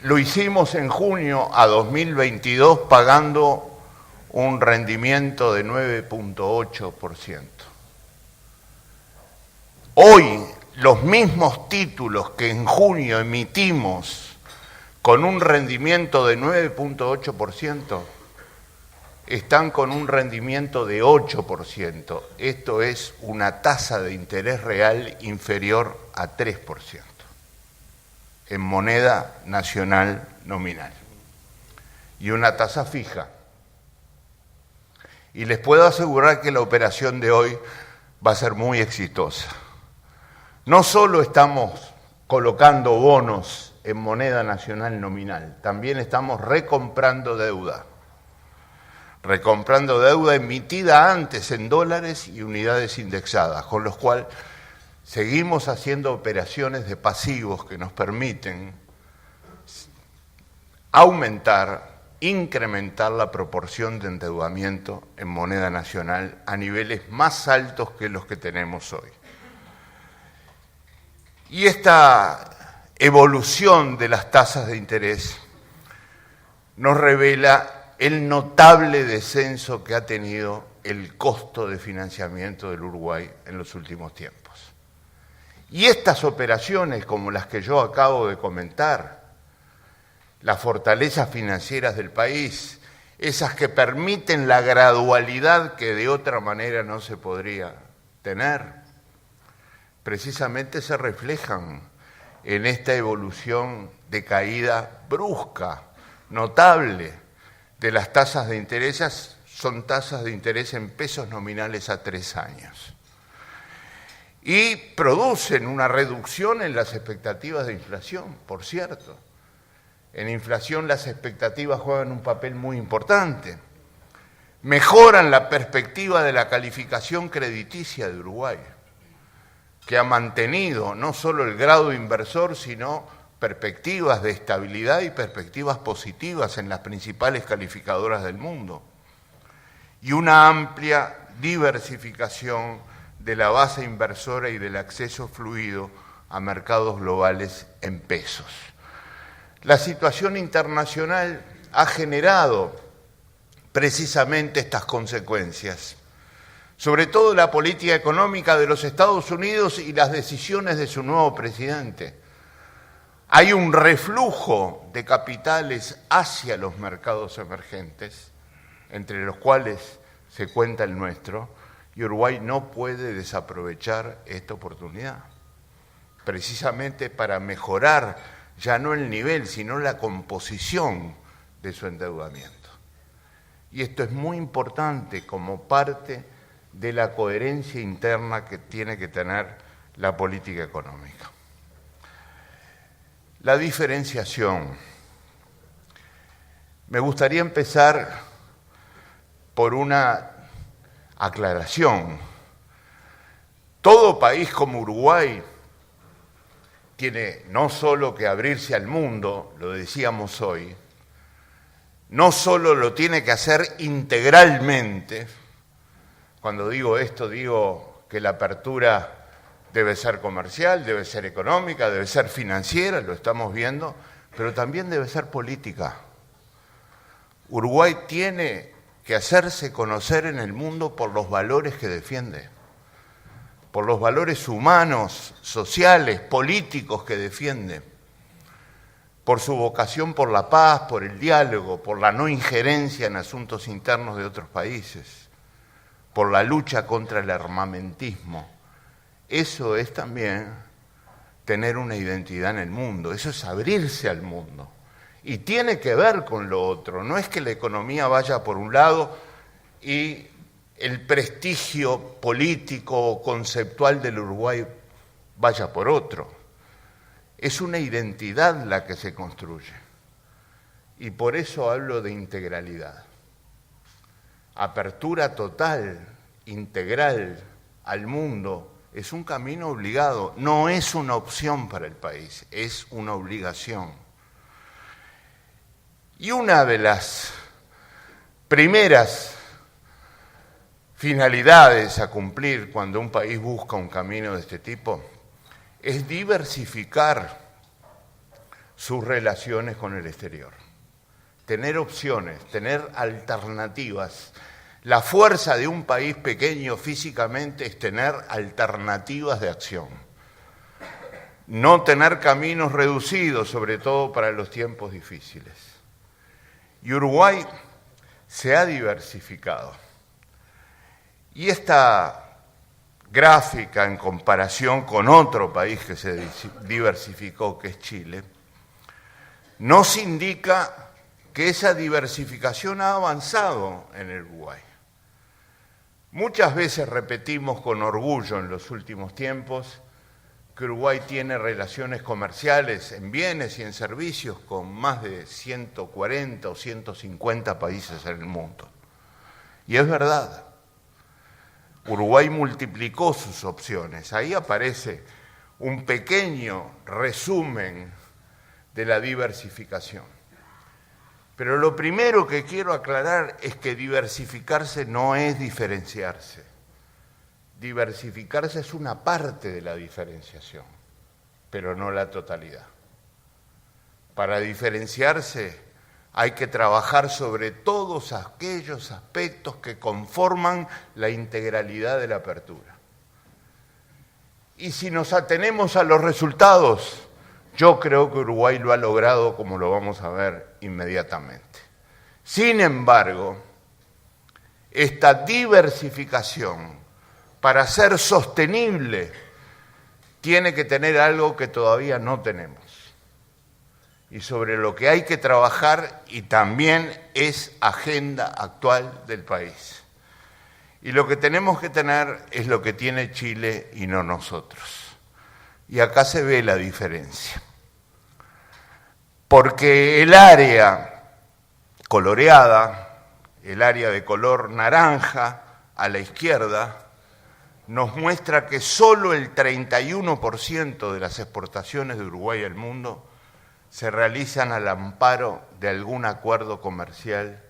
lo hicimos en junio a 2022 pagando un rendimiento de 9.8%. Hoy, los mismos títulos que en junio emitimos con un rendimiento de 9.8%, están con un rendimiento de 8%. Esto es una tasa de interés real inferior a 3%, en moneda nacional nominal. Y una tasa fija. Y les puedo asegurar que la operación de hoy va a ser muy exitosa. No solo estamos colocando bonos en moneda nacional nominal, también estamos recomprando deuda emitida antes en dólares y unidades indexadas, con lo cual seguimos haciendo operaciones de pasivos que nos permiten incrementar la proporción de endeudamiento en moneda nacional a niveles más altos que los que tenemos hoy. Y esta evolución de las tasas de interés nos revela el notable descenso que ha tenido el costo de financiamiento del Uruguay en los últimos tiempos. Y estas operaciones, como las que yo acabo de comentar, las fortalezas financieras del país, esas que permiten la gradualidad que de otra manera no se podría tener, precisamente se reflejan en esta evolución de caída brusca, notable, de las tasas de interés. Son tasas de interés en pesos nominales a 3 años. Y producen una reducción en las expectativas de inflación, por cierto. En inflación las expectativas juegan un papel muy importante. mejoran la perspectiva de la calificación crediticia de Uruguay, que ha mantenido no solo el grado inversor, sino perspectivas de estabilidad y perspectivas positivas en las principales calificadoras del mundo, y una amplia diversificación de la base inversora y del acceso fluido a mercados globales en pesos. La situación internacional ha generado precisamente estas consecuencias, sobre todo la política económica de los Estados Unidos y las decisiones de su nuevo presidente. Hay un reflujo de capitales hacia los mercados emergentes, entre los cuales se cuenta el nuestro, y Uruguay no puede desaprovechar esta oportunidad, precisamente para mejorar ya no el nivel, sino la composición de su endeudamiento. Y esto es muy importante como parte de la coherencia interna que tiene que tener la política económica. La diferenciación. Me gustaría empezar por una aclaración. Todo país como Uruguay tiene no solo que abrirse al mundo, lo decíamos hoy, no solo lo tiene que hacer integralmente. Cuando digo esto, digo que la apertura debe ser comercial, debe ser económica, debe ser financiera, lo estamos viendo, pero también debe ser política. Uruguay tiene que hacerse conocer en el mundo por los valores que defiende, por los valores humanos, sociales, políticos que defiende, por su vocación por la paz, por el diálogo, por la no injerencia en asuntos internos de otros países, por la lucha contra el armamentismo. Eso es también tener una identidad en el mundo, eso es abrirse al mundo. Y tiene que ver con lo otro, no es que la economía vaya por un lado y el prestigio político o conceptual del Uruguay vaya por otro. Es una identidad la que se construye. Y por eso hablo de integralidad. Apertura total, integral al mundo, es un camino obligado, no es una opción para el país, es una obligación. Y una de las primeras finalidades a cumplir cuando un país busca un camino de este tipo es diversificar sus relaciones con el exterior, tener opciones, tener alternativas. La fuerza de un país pequeño físicamente es tener alternativas de acción, no tener caminos reducidos, sobre todo para los tiempos difíciles. Y Uruguay se ha diversificado. Y esta gráfica en comparación con otro país que se diversificó, que es Chile, nos indica que esa diversificación ha avanzado en el Uruguay. Muchas veces repetimos con orgullo en los últimos tiempos que Uruguay tiene relaciones comerciales en bienes y en servicios con más de 140 o 150 países en el mundo. Y es verdad. Uruguay multiplicó sus opciones. Ahí aparece un pequeño resumen de la diversificación. Pero lo primero que quiero aclarar es que diversificarse no es diferenciarse. Diversificarse es una parte de la diferenciación, pero no la totalidad. Para diferenciarse hay que trabajar sobre todos aquellos aspectos que conforman la integralidad de la apertura. Y si nos atenemos a los resultados, yo creo que Uruguay lo ha logrado, como lo vamos a ver inmediatamente. Sin embargo, esta diversificación, para ser sostenible, tiene que tener algo que todavía no tenemos, y sobre lo que hay que trabajar, y también es agenda actual del país. Y lo que tenemos que tener es lo que tiene Chile y no nosotros. Y acá se ve la diferencia. Porque el área coloreada, el área de color naranja a la izquierda, nos muestra que solo el 31% de las exportaciones de Uruguay al mundo se realizan al amparo de algún acuerdo comercial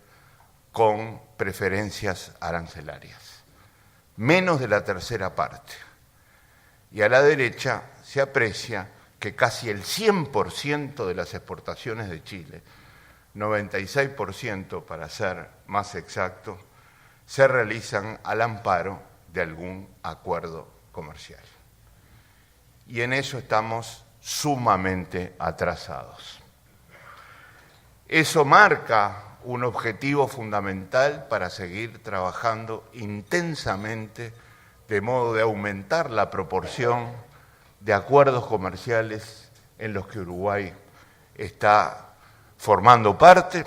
con preferencias arancelarias. Menos de la tercera parte. Y a la derecha se aprecia que casi el 100% de las exportaciones de Chile, 96% para ser más exacto, se realizan al amparo de algún acuerdo comercial. Y en eso estamos sumamente atrasados. Eso marca un objetivo fundamental para seguir trabajando intensamente de modo de aumentar la proporción de acuerdos comerciales en los que Uruguay está formando parte,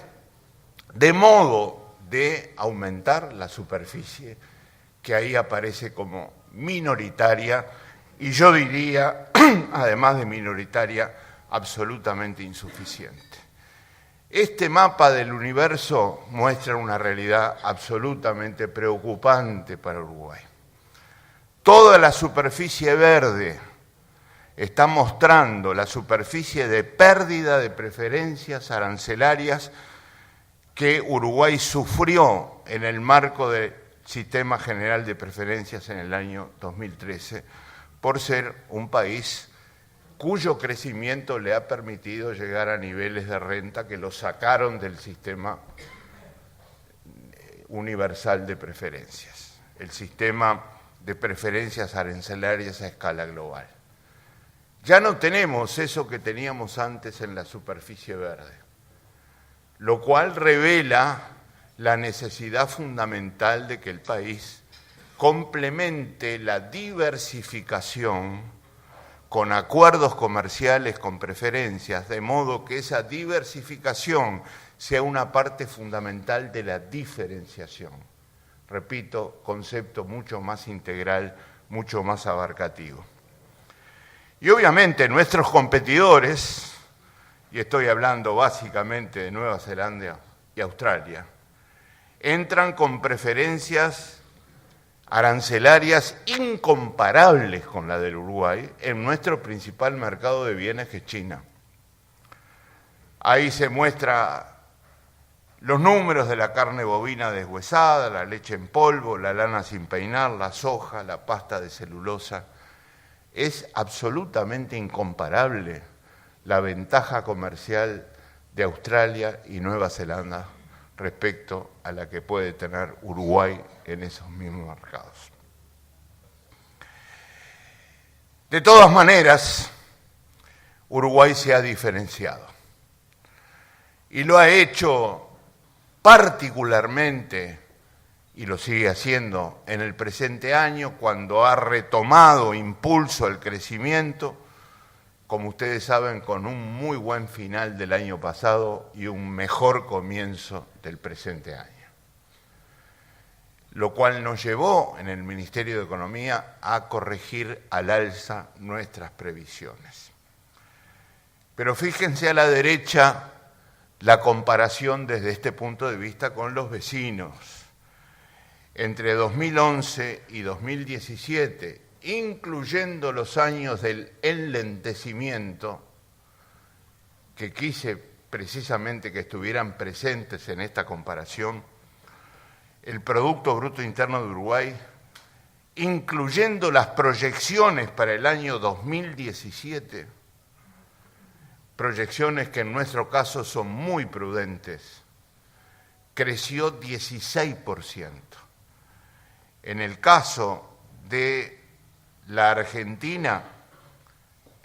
de modo de aumentar la superficie que ahí aparece como minoritaria y yo diría, además de minoritaria, absolutamente insuficiente. Este mapa del universo muestra una realidad absolutamente preocupante para Uruguay. Toda la superficie verde está mostrando la superficie de pérdida de preferencias arancelarias que Uruguay sufrió en el marco del Sistema General de Preferencias en el año 2013, por ser un país cuyo crecimiento le ha permitido llegar a niveles de renta que lo sacaron del sistema universal de preferencias, el sistema de preferencias arancelarias a escala global. Ya no tenemos eso que teníamos antes en la superficie verde, lo cual revela la necesidad fundamental de que el país complemente la diversificación con acuerdos comerciales con preferencias, de modo que esa diversificación sea una parte fundamental de la diferenciación. Repito, concepto mucho más integral, mucho más abarcativo. Y obviamente nuestros competidores, y estoy hablando básicamente de Nueva Zelanda y Australia, entran con preferencias arancelarias incomparables con la del Uruguay en nuestro principal mercado de bienes, que es China. Ahí se muestra los números de la carne bovina deshuesada, la leche en polvo, la lana sin peinar, la soja, la pasta de celulosa. Es absolutamente incomparable la ventaja comercial de Australia y Nueva Zelanda respecto a la que puede tener Uruguay en esos mismos mercados. De todas maneras, Uruguay se ha diferenciado y lo ha hecho particularmente, y lo sigue haciendo en el presente año, cuando ha retomado impulso al crecimiento, como ustedes saben, con un muy buen final del año pasado y un mejor comienzo del presente año. Lo cual nos llevó en el Ministerio de Economía a corregir al alza nuestras previsiones. Pero fíjense a la derecha la comparación desde este punto de vista con los vecinos. Entre 2011 y 2017, incluyendo los años del enlentecimiento, que quise precisamente que estuvieran presentes en esta comparación, el Producto Bruto Interno de Uruguay, incluyendo las proyecciones para el año 2017, proyecciones que en nuestro caso son muy prudentes, creció 16%. En el caso de la Argentina,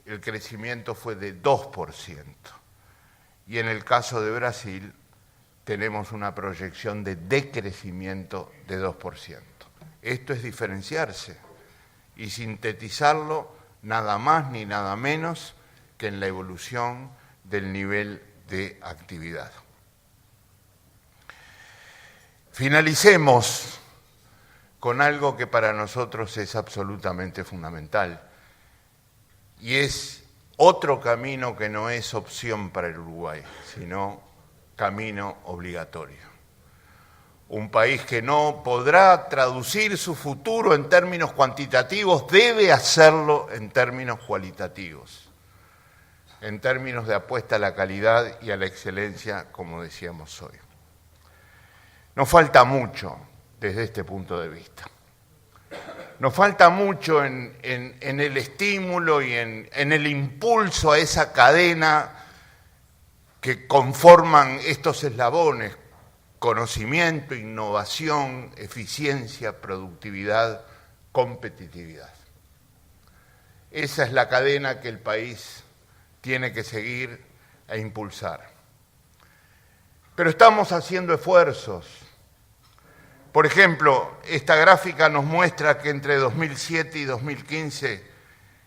el crecimiento fue de 2%. Y en el caso de Brasil, tenemos una proyección de decrecimiento de 2%. Esto es diferenciarse y sintetizarlo nada más ni nada menos que en la evolución del nivel de actividad. Finalicemos con algo que para nosotros es absolutamente fundamental, y es otro camino que no es opción para el Uruguay, sino camino obligatorio. Un país que no podrá traducir su futuro en términos cuantitativos, debe hacerlo en términos cualitativos, en términos de apuesta a la calidad y a la excelencia, como decíamos hoy. Nos falta mucho desde este punto de vista. Nos falta mucho en el estímulo y en el impulso a esa cadena que conforman estos eslabones: conocimiento, innovación, eficiencia, productividad, competitividad. Esa es la cadena que el país tiene que seguir e impulsar. Pero estamos haciendo esfuerzos. Por ejemplo, esta gráfica nos muestra que entre 2007 y 2015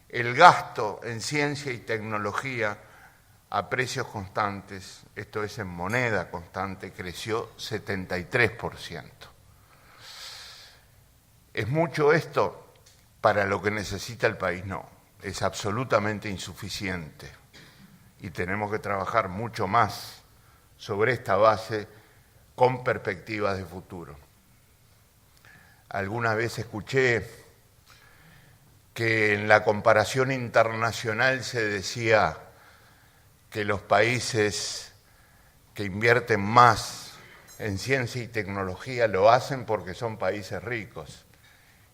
el gasto en ciencia y tecnología a precios constantes, esto es en moneda constante, creció 73%. ¿Es mucho esto? Para lo que necesita el país, no. Es absolutamente insuficiente y tenemos que trabajar mucho más sobre esta base con perspectivas de futuro. Alguna vez escuché que en la comparación internacional se decía que los países que invierten más en ciencia y tecnología lo hacen porque son países ricos.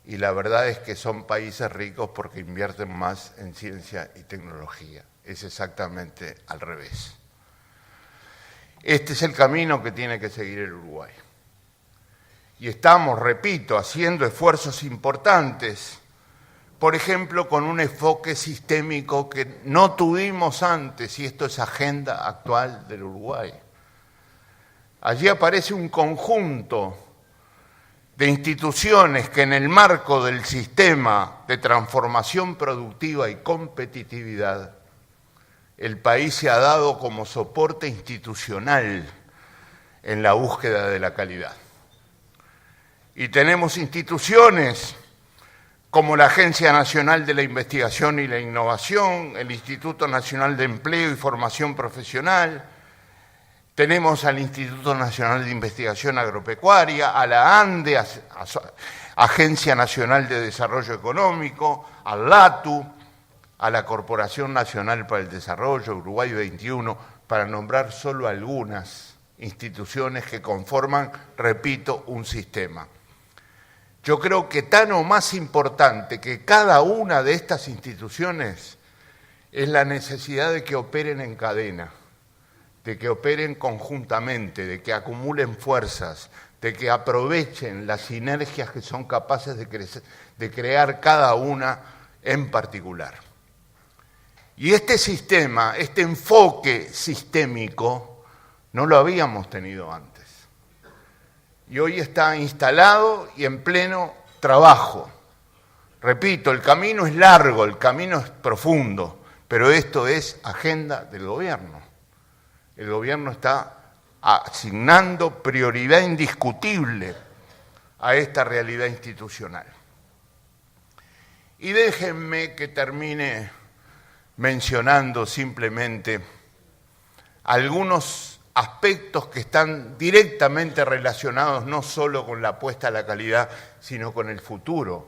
Y la verdad es que son países ricos porque invierten más en ciencia y tecnología. Es exactamente al revés. Este es el camino que tiene que seguir el Uruguay. Y estamos, repito, haciendo esfuerzos importantes, por ejemplo, con un enfoque sistémico que no tuvimos antes, y esto es agenda actual del Uruguay. Allí aparece un conjunto de instituciones que en el marco del sistema de transformación productiva y competitividad, el país se ha dado como soporte institucional en la búsqueda de la calidad. Y tenemos instituciones como la Agencia Nacional de la Investigación y la Innovación, el Instituto Nacional de Empleo y Formación Profesional, tenemos al Instituto Nacional de Investigación Agropecuaria, a la ANDE, Agencia Nacional de Desarrollo Económico, al LATU, a la Corporación Nacional para el Desarrollo, Uruguay 21, para nombrar solo algunas instituciones que conforman, repito, un sistema. Yo creo que tan o más importante que cada una de estas instituciones es la necesidad de que operen en cadena, de que operen conjuntamente, de que acumulen fuerzas, de que aprovechen las sinergias que son capaces de crear cada una en particular. Y este sistema, este enfoque sistémico, no lo habíamos tenido antes. Y hoy está instalado y en pleno trabajo. Repito, el camino es largo, el camino es profundo, pero esto es agenda del gobierno. El gobierno está asignando prioridad indiscutible a esta realidad institucional. Y déjenme que termine mencionando simplemente algunos aspectos que están directamente relacionados no solo con la apuesta a la calidad, sino con el futuro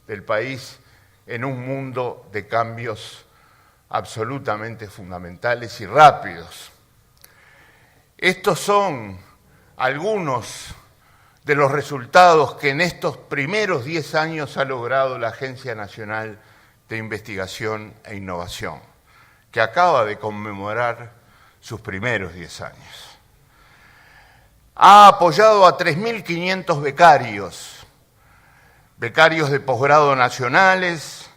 del país en un mundo de cambios absolutamente fundamentales y rápidos. Estos son algunos de los resultados que en estos primeros 10 años ha logrado la Agencia Nacional de Investigación e Innovación, que acaba de conmemorar sus primeros 10 años. Ha apoyado a 3.500 becarios de posgrado nacionales,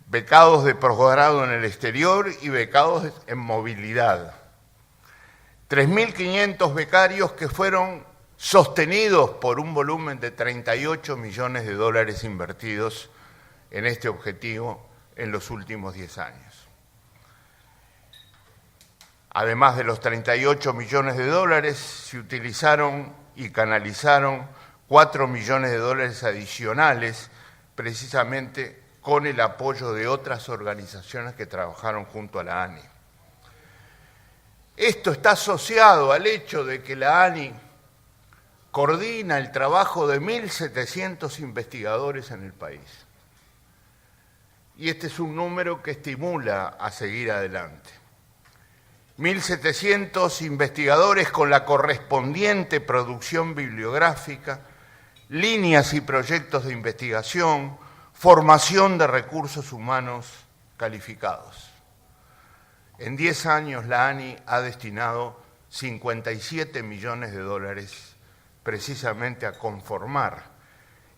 becados de posgrado en el exterior y becados en movilidad. 3.500 becarios que fueron sostenidos por un volumen de 38 millones de dólares invertidos en este objetivo en los últimos 10 años. Además de los 38 millones de dólares, se utilizaron y canalizaron 4 millones de dólares adicionales, precisamente con el apoyo de otras organizaciones que trabajaron junto a la ANI. Esto está asociado al hecho de que la ANI coordina el trabajo de 1.700 investigadores en el país. Y este es un número que estimula a seguir adelante. 1.700 investigadores con la correspondiente producción bibliográfica, líneas y proyectos de investigación, formación de recursos humanos calificados. En 10 años la ANI ha destinado 57 millones de dólares precisamente a conformar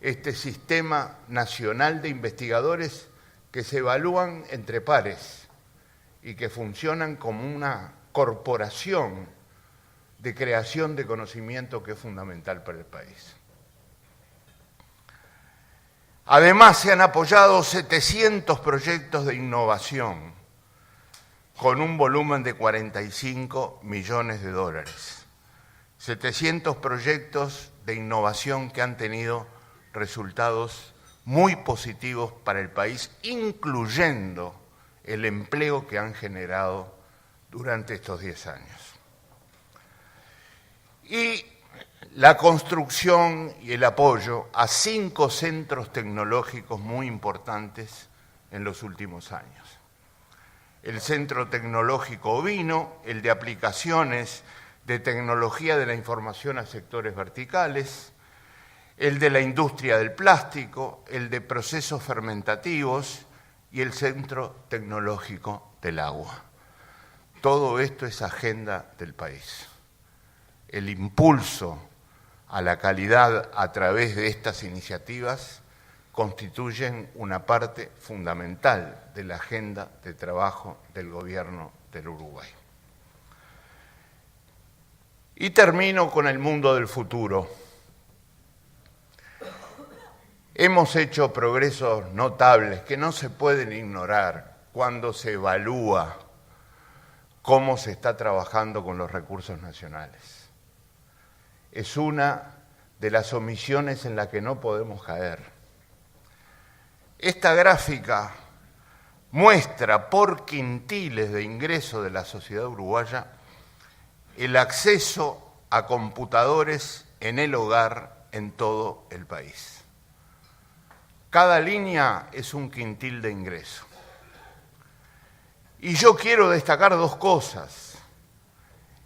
este sistema nacional de investigadores que se evalúan entre pares y que funcionan como una corporación de creación de conocimiento que es fundamental para el país. Además, se han apoyado 700 proyectos de innovación con un volumen de 45 millones de dólares. 700 proyectos de innovación que han tenido resultados muy positivos para el país, incluyendo el empleo que han generado durante estos 10 años. Y la construcción y el apoyo a 5 centros tecnológicos muy importantes en los últimos años. El Centro Tecnológico Ovino, el de aplicaciones de tecnología de la información a sectores verticales, el de la industria del plástico, el de procesos fermentativos y el Centro Tecnológico del Agua. Todo esto es agenda del país. El impulso a la calidad a través de estas iniciativas constituyen una parte fundamental de la agenda de trabajo del gobierno del Uruguay. Y termino con el mundo del futuro. Hemos hecho progresos notables que no se pueden ignorar cuando se evalúa cómo se está trabajando con los recursos nacionales. Es una de las omisiones en la que no podemos caer. Esta gráfica muestra por quintiles de ingreso de la sociedad uruguaya el acceso a computadores en el hogar en todo el país. Cada línea es un quintil de ingreso. Y yo quiero destacar 2 cosas.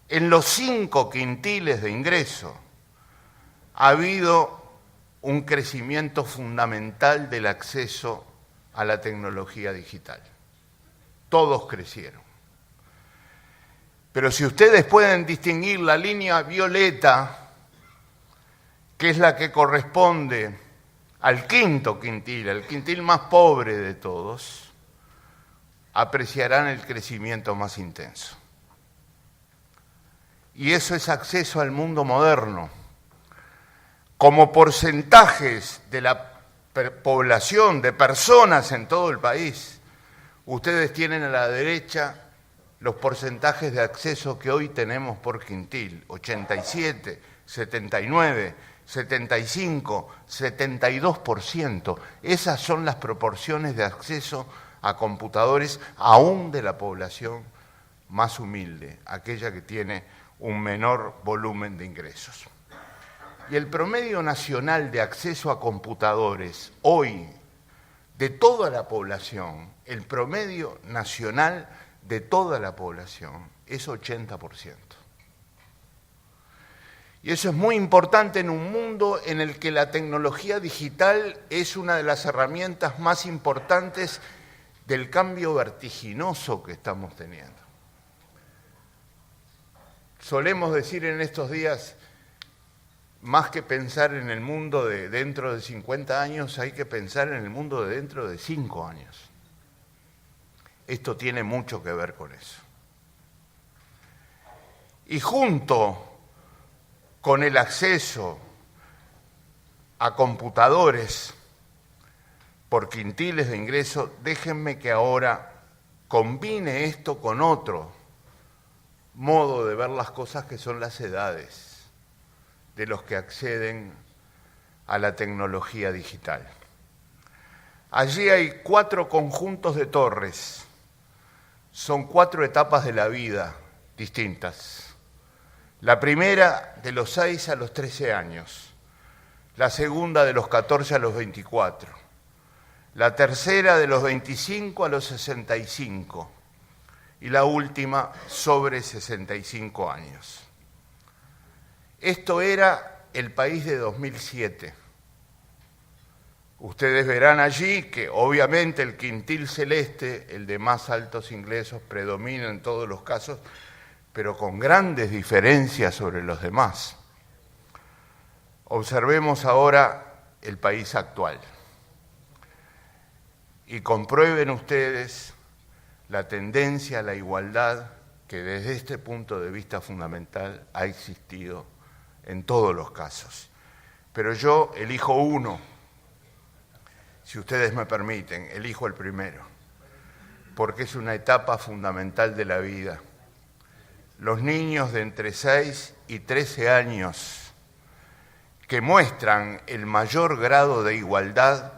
En los 5 quintiles de ingreso ha habido un crecimiento fundamental del acceso a la tecnología digital. Todos crecieron. Pero si ustedes pueden distinguir la línea violeta, que es la que corresponde al 5.º quintil, el quintil más pobre de todos, apreciarán el crecimiento más intenso. Y eso es acceso al mundo moderno. Como porcentajes de la población, de personas en todo el país, ustedes tienen a la derecha los porcentajes de acceso que hoy tenemos por quintil, 87, 79, 75, 72%. Esas son las proporciones de acceso a computadores aún de la población más humilde, aquella que tiene un menor volumen de ingresos. Y el promedio nacional de acceso a computadores hoy de toda la población, el promedio nacional de toda la población es 80%. Y eso es muy importante en un mundo en el que la tecnología digital es una de las herramientas más importantes del cambio vertiginoso que estamos teniendo. Solemos decir en estos días, más que pensar en el mundo de dentro de 50 años, hay que pensar en el mundo de dentro de 5 años. Esto tiene mucho que ver con eso. Y junto con el acceso a computadores por quintiles de ingreso, déjenme que ahora combine esto con otro modo de ver las cosas, que son las edades de los que acceden a la tecnología digital. Allí hay 4 conjuntos de torres, son 4 etapas de la vida distintas. La primera de los 6 a los 13 años, la segunda de los 14 a los 24, la tercera de los 25 a los 65 y la última sobre 65 años. Esto era el país de 2007. Ustedes verán allí que obviamente el quintil celeste, el de más altos ingresos, predomina en todos los casos, pero con grandes diferencias sobre los demás. Observemos ahora el país actual y comprueben ustedes la tendencia a la igualdad que desde este punto de vista fundamental ha existido en todos los casos. Pero yo elijo uno, si ustedes me permiten, elijo el primero, porque es una etapa fundamental de la vida. Los niños de entre 6 y 13 años que muestran el mayor grado de igualdad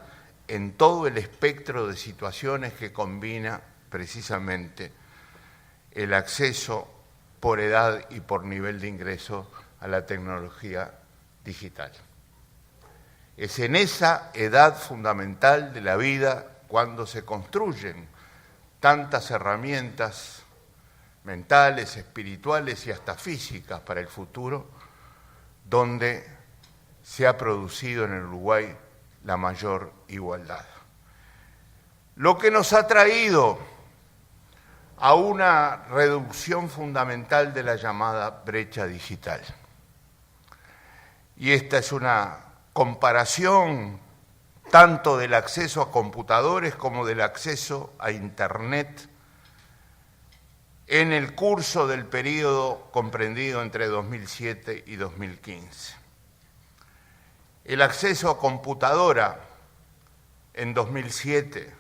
en todo el espectro de situaciones que combina precisamente el acceso por edad y por nivel de ingreso a la tecnología digital. Es en esa edad fundamental de la vida cuando se construyen tantas herramientas mentales, espirituales y hasta físicas para el futuro, donde se ha producido en el Uruguay la mayor igualdad. Lo que nos ha traído a una reducción fundamental de la llamada brecha digital. Y esta es una comparación tanto del acceso a computadores como del acceso a Internet en el curso del periodo comprendido entre 2007 y 2015. El acceso a computadora en 2007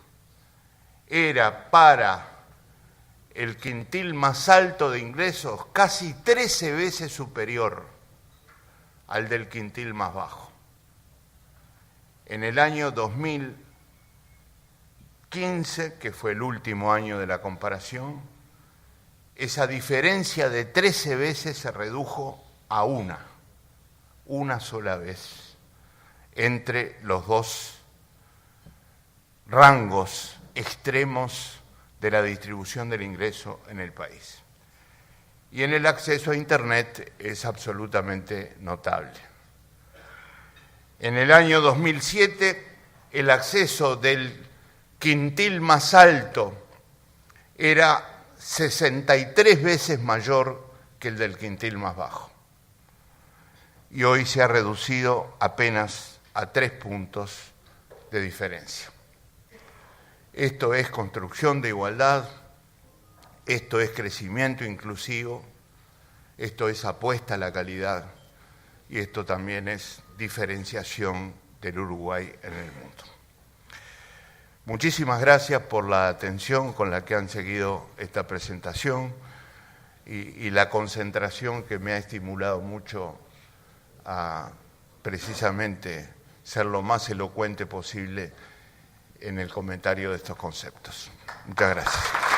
era para el quintil más alto de ingresos casi 13 veces superior al del quintil más bajo. En el año 2015, que fue el último año de la comparación, esa diferencia de 13 veces se redujo a una sola vez, entre los dos rangos extremos de la distribución del ingreso en el país. Y en el acceso a Internet es absolutamente notable. En el año 2007, el acceso del quintil más alto era 63 veces mayor que el del quintil más bajo. Y hoy se ha reducido apenas a 3 puntos de diferencia. Esto es construcción de igualdad, esto es crecimiento inclusivo, esto es apuesta a la calidad y esto también es diferenciación del Uruguay en el mundo. Muchísimas gracias por la atención con la que han seguido esta presentación y la concentración que me ha estimulado mucho a precisamente ser lo más elocuente posible en el comentario de estos conceptos. Muchas gracias.